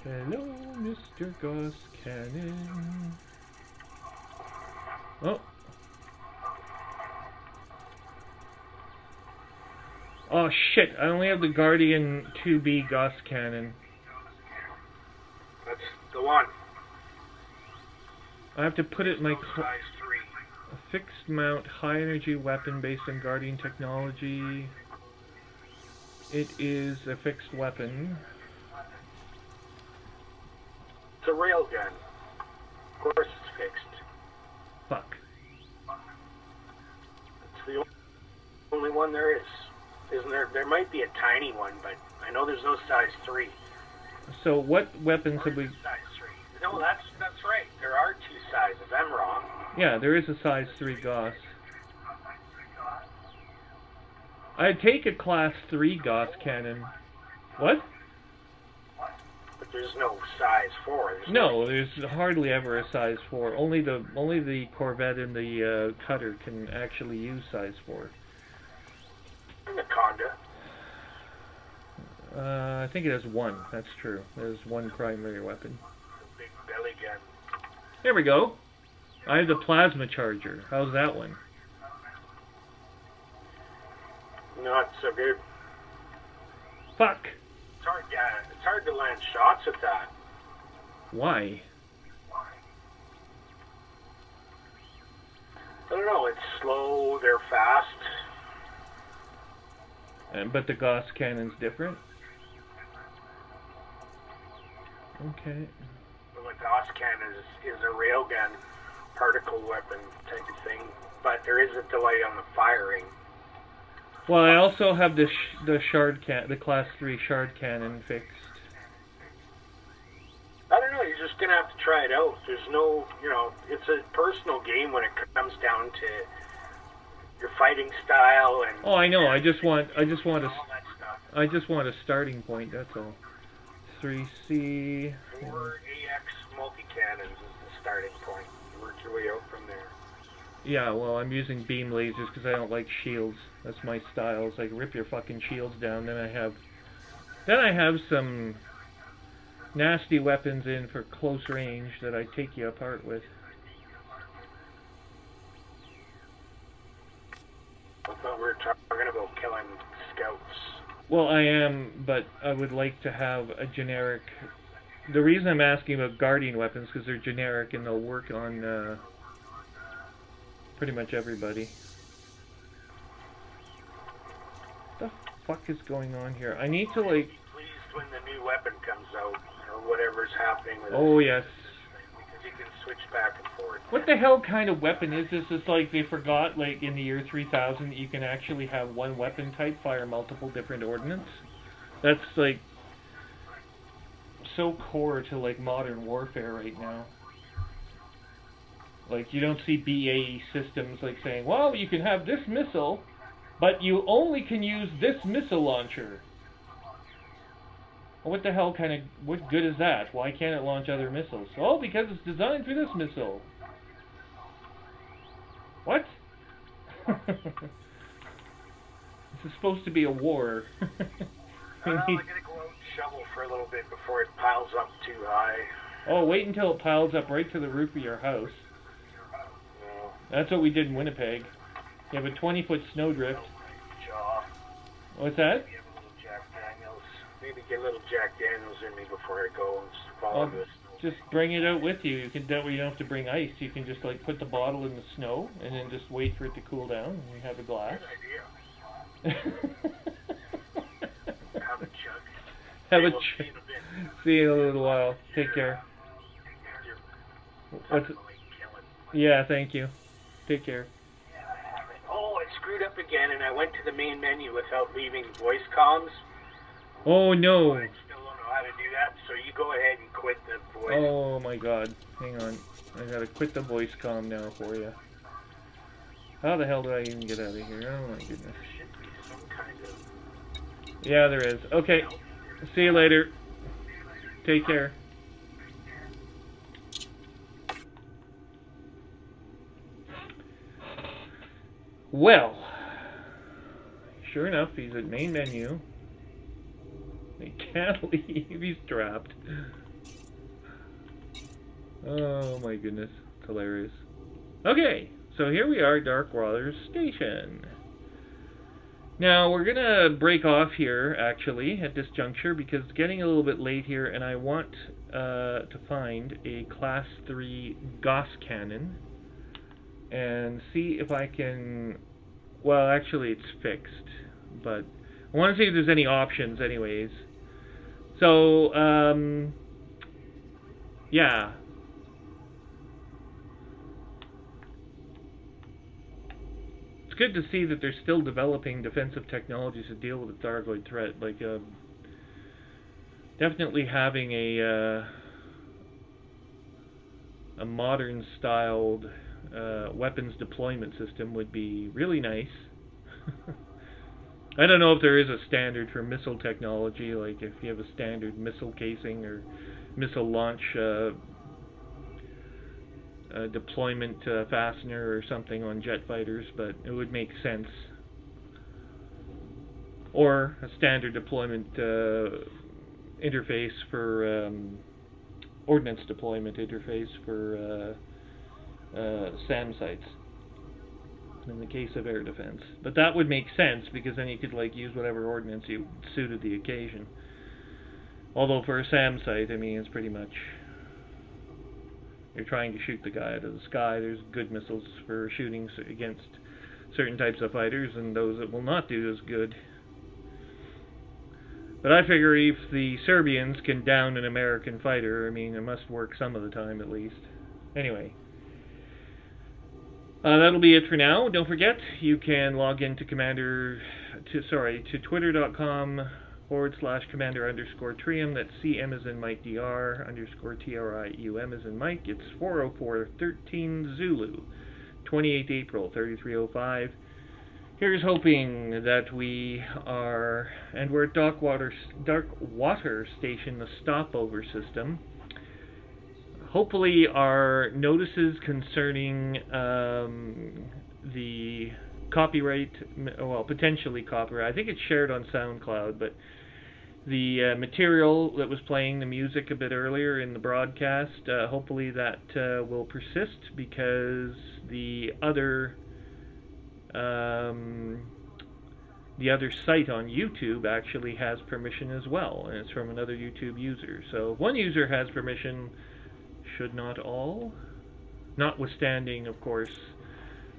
Speaker 1: Hello, Mr. Gauss Cannon. Oh. Oh shit, I only have the Guardian 2B Gauss Cannon.
Speaker 3: That's the one.
Speaker 1: I have to put it in my
Speaker 3: Size 3.
Speaker 1: a fixed mount high energy weapon based on Guardian technology. It is a fixed weapon.
Speaker 3: It's a railgun. Of course it's fixed.
Speaker 1: Fuck.
Speaker 3: It's the only one there is. Isn't there? There might be a tiny one, but I know there's no size 3.
Speaker 1: So what weapons have we...
Speaker 3: Size 3. No, that's right. There are 2 sizes. I'm wrong.
Speaker 1: Yeah, there is a size 3 Gauss. I'd take a class 3 Gauss cannon. What?
Speaker 3: But there's no size 4.
Speaker 1: No, there's hardly ever a size 4. Only the Corvette and the Cutter can actually use size 4.
Speaker 3: Anaconda.
Speaker 1: I think it has 1. That's true. There's 1 primary weapon.
Speaker 3: Big belly gun.
Speaker 1: There we go. I have the plasma charger. How's that one?
Speaker 3: Not so good.
Speaker 1: Fuck.
Speaker 3: It's hard to land shots at that.
Speaker 1: Why?
Speaker 3: I don't know. It's slow. They're fast.
Speaker 1: But the Gauss cannon's different? Okay.
Speaker 3: The Gauss cannon is a railgun, particle weapon type of thing, but there is a delay on the firing.
Speaker 1: Well, I also have the class 3 shard cannon fixed.
Speaker 3: I don't know. You're just gonna have to try it out. There's no, it's a personal game when it comes down to your fighting style and.
Speaker 1: Oh, I know. I just want
Speaker 3: all that stuff.
Speaker 1: I just want a starting point. That's all. 3C.
Speaker 3: 4 AX multi-cannons is the starting point. You work your way out from there.
Speaker 1: Yeah, well, I'm using beam lasers because I don't like shields. That's my style. It's like rip your fucking shields down. Then I have some nasty weapons in for close range that I take you apart with.
Speaker 3: I thought we were talking about killing scouts.
Speaker 1: Well, I am, but I would like to have a generic... The reason I'm asking about Guardian weapons because they're generic and they'll work on pretty much everybody. What the fuck is going on here? I need to, like...
Speaker 3: Pleased when the new weapon comes out, or whatever's happening with
Speaker 1: Oh,
Speaker 3: it.
Speaker 1: yes.
Speaker 3: Because you can switch back and forth.
Speaker 1: What the hell kind of weapon is this? It's like they forgot, like, in the year 3000 that you can actually have one weapon type fire multiple different ordnance. That's, like, so core to, like, modern warfare right now. Like, you don't see BAE systems, like, saying, well, you can have this missile, but you only can use this missile launcher. Well, what the hell what good is that? Why can't it launch other missiles? Oh, because it's designed for this missile. What? This is supposed to be a war.
Speaker 3: I'm gonna go out and shovel for a little bit before it piles up too high.
Speaker 1: Oh, wait until it piles up right to the roof of your house.
Speaker 3: No.
Speaker 1: That's what we did in Winnipeg. You have a 20-foot snowdrift.
Speaker 3: Jaw.
Speaker 1: What's that?
Speaker 3: Maybe a little Jack Daniels. Maybe get a little Jack Daniels in me before I go and fall into the snow.
Speaker 1: Just bring it out with you. That way you don't have to bring ice. You can just like put the bottle in the snow and then just wait for it to cool down and you have a glass.
Speaker 3: Good idea. Have a chug.
Speaker 1: Have a
Speaker 3: We'll
Speaker 1: chug.
Speaker 3: see you in a bit.
Speaker 1: See you in a little while. Take care.
Speaker 3: You're
Speaker 1: What's it?
Speaker 3: fucking killing me.
Speaker 1: Yeah, thank you. Take care.
Speaker 3: Oh, I screwed up again and I went to the main menu without leaving voice comms.
Speaker 1: Oh no.
Speaker 3: I still don't know how to do that, so you go ahead and quit the voice.
Speaker 1: Oh my god. Hang on. I gotta quit the voice comm now for you. How the hell do I even get out of here? Oh my goodness.
Speaker 3: There should be some kind of...
Speaker 1: Yeah, there is. Okay. See you later. Take care. Well, sure enough, he's at main menu. He can't leave. He's trapped. Oh my goodness. It's hilarious. Okay, so here we are, Dark Waters Station. Now, we're going to break off here, actually, at this juncture, because it's getting a little bit late here, and I want to find a Class 3 Gauss cannon, and see if I can... Well, actually, it's fixed, but I want to see if there's any options, anyways. So, yeah. Good to see that they're still developing defensive technologies to deal with the Thargoid threat. Like, definitely having a modern-styled weapons deployment system would be really nice. I don't know if there is a standard for missile technology, like if you have a standard missile casing or missile launch deployment fastener or something on jet fighters, but it would make sense. Or a standard deployment interface for ordnance deployment interface for SAM sites in the case of air defense. But that would make sense because then you could like use whatever ordnance you suited the occasion. Although for a SAM site, I mean, it's pretty much you're trying to shoot the guy out of the sky. There's good missiles for shooting against certain types of fighters, and those that will not do as good. But I figure if the Serbians can down an American fighter, I mean, it must work some of the time at least. Anyway, that'll be it for now. Don't forget, you can log into to twitter.com/commander_trium. That's CM as in Mike DR _TRIUM as in Mike. It's 40413 Zulu, 28th April 3305. Here's hoping that we are, and we're at Dark Water Station, the stopover system. Hopefully our notices concerning the copyright, well, potentially copyright, I think it's shared on SoundCloud, but the material that was playing the music a bit earlier in the broadcast, hopefully that will persist, because the other site on YouTube actually has permission as well, and it's from another YouTube user. So if one user has permission, should not all? Notwithstanding, of course,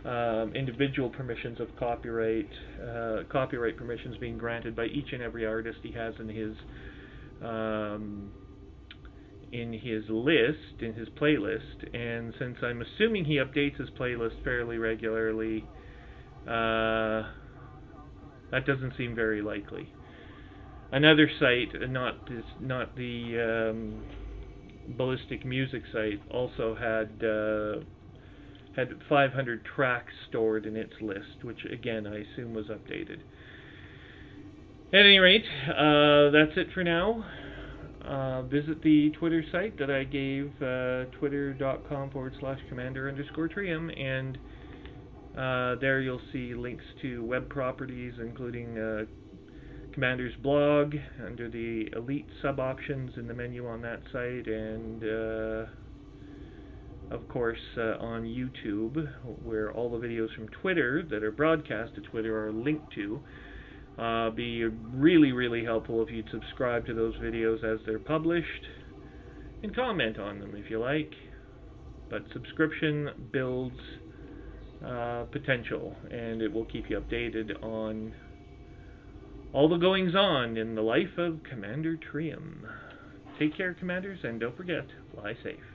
Speaker 1: individual permissions of copyright permissions being granted by each and every artist he has in his list, in his playlist. And since I'm assuming he updates his playlist fairly regularly, that doesn't seem very likely. Another site, not the Ballistic Music site, also had 500 tracks stored in its list, which again I assume was updated. At any rate, that's it for now. visit the Twitter site that I gave, twitter.com/commander_trium, and there you'll see links to web properties, including Commander's blog under the Elite sub-options in the menu on that site, and of course on YouTube, where all the videos from Twitter that are broadcast to Twitter are linked to. Be really, really helpful if you'd subscribe to those videos as they're published, and comment on them if you like. But subscription builds potential, and it will keep you updated on all the goings-on in the life of Commander Trium. Take care, Commanders, and don't forget, fly safe.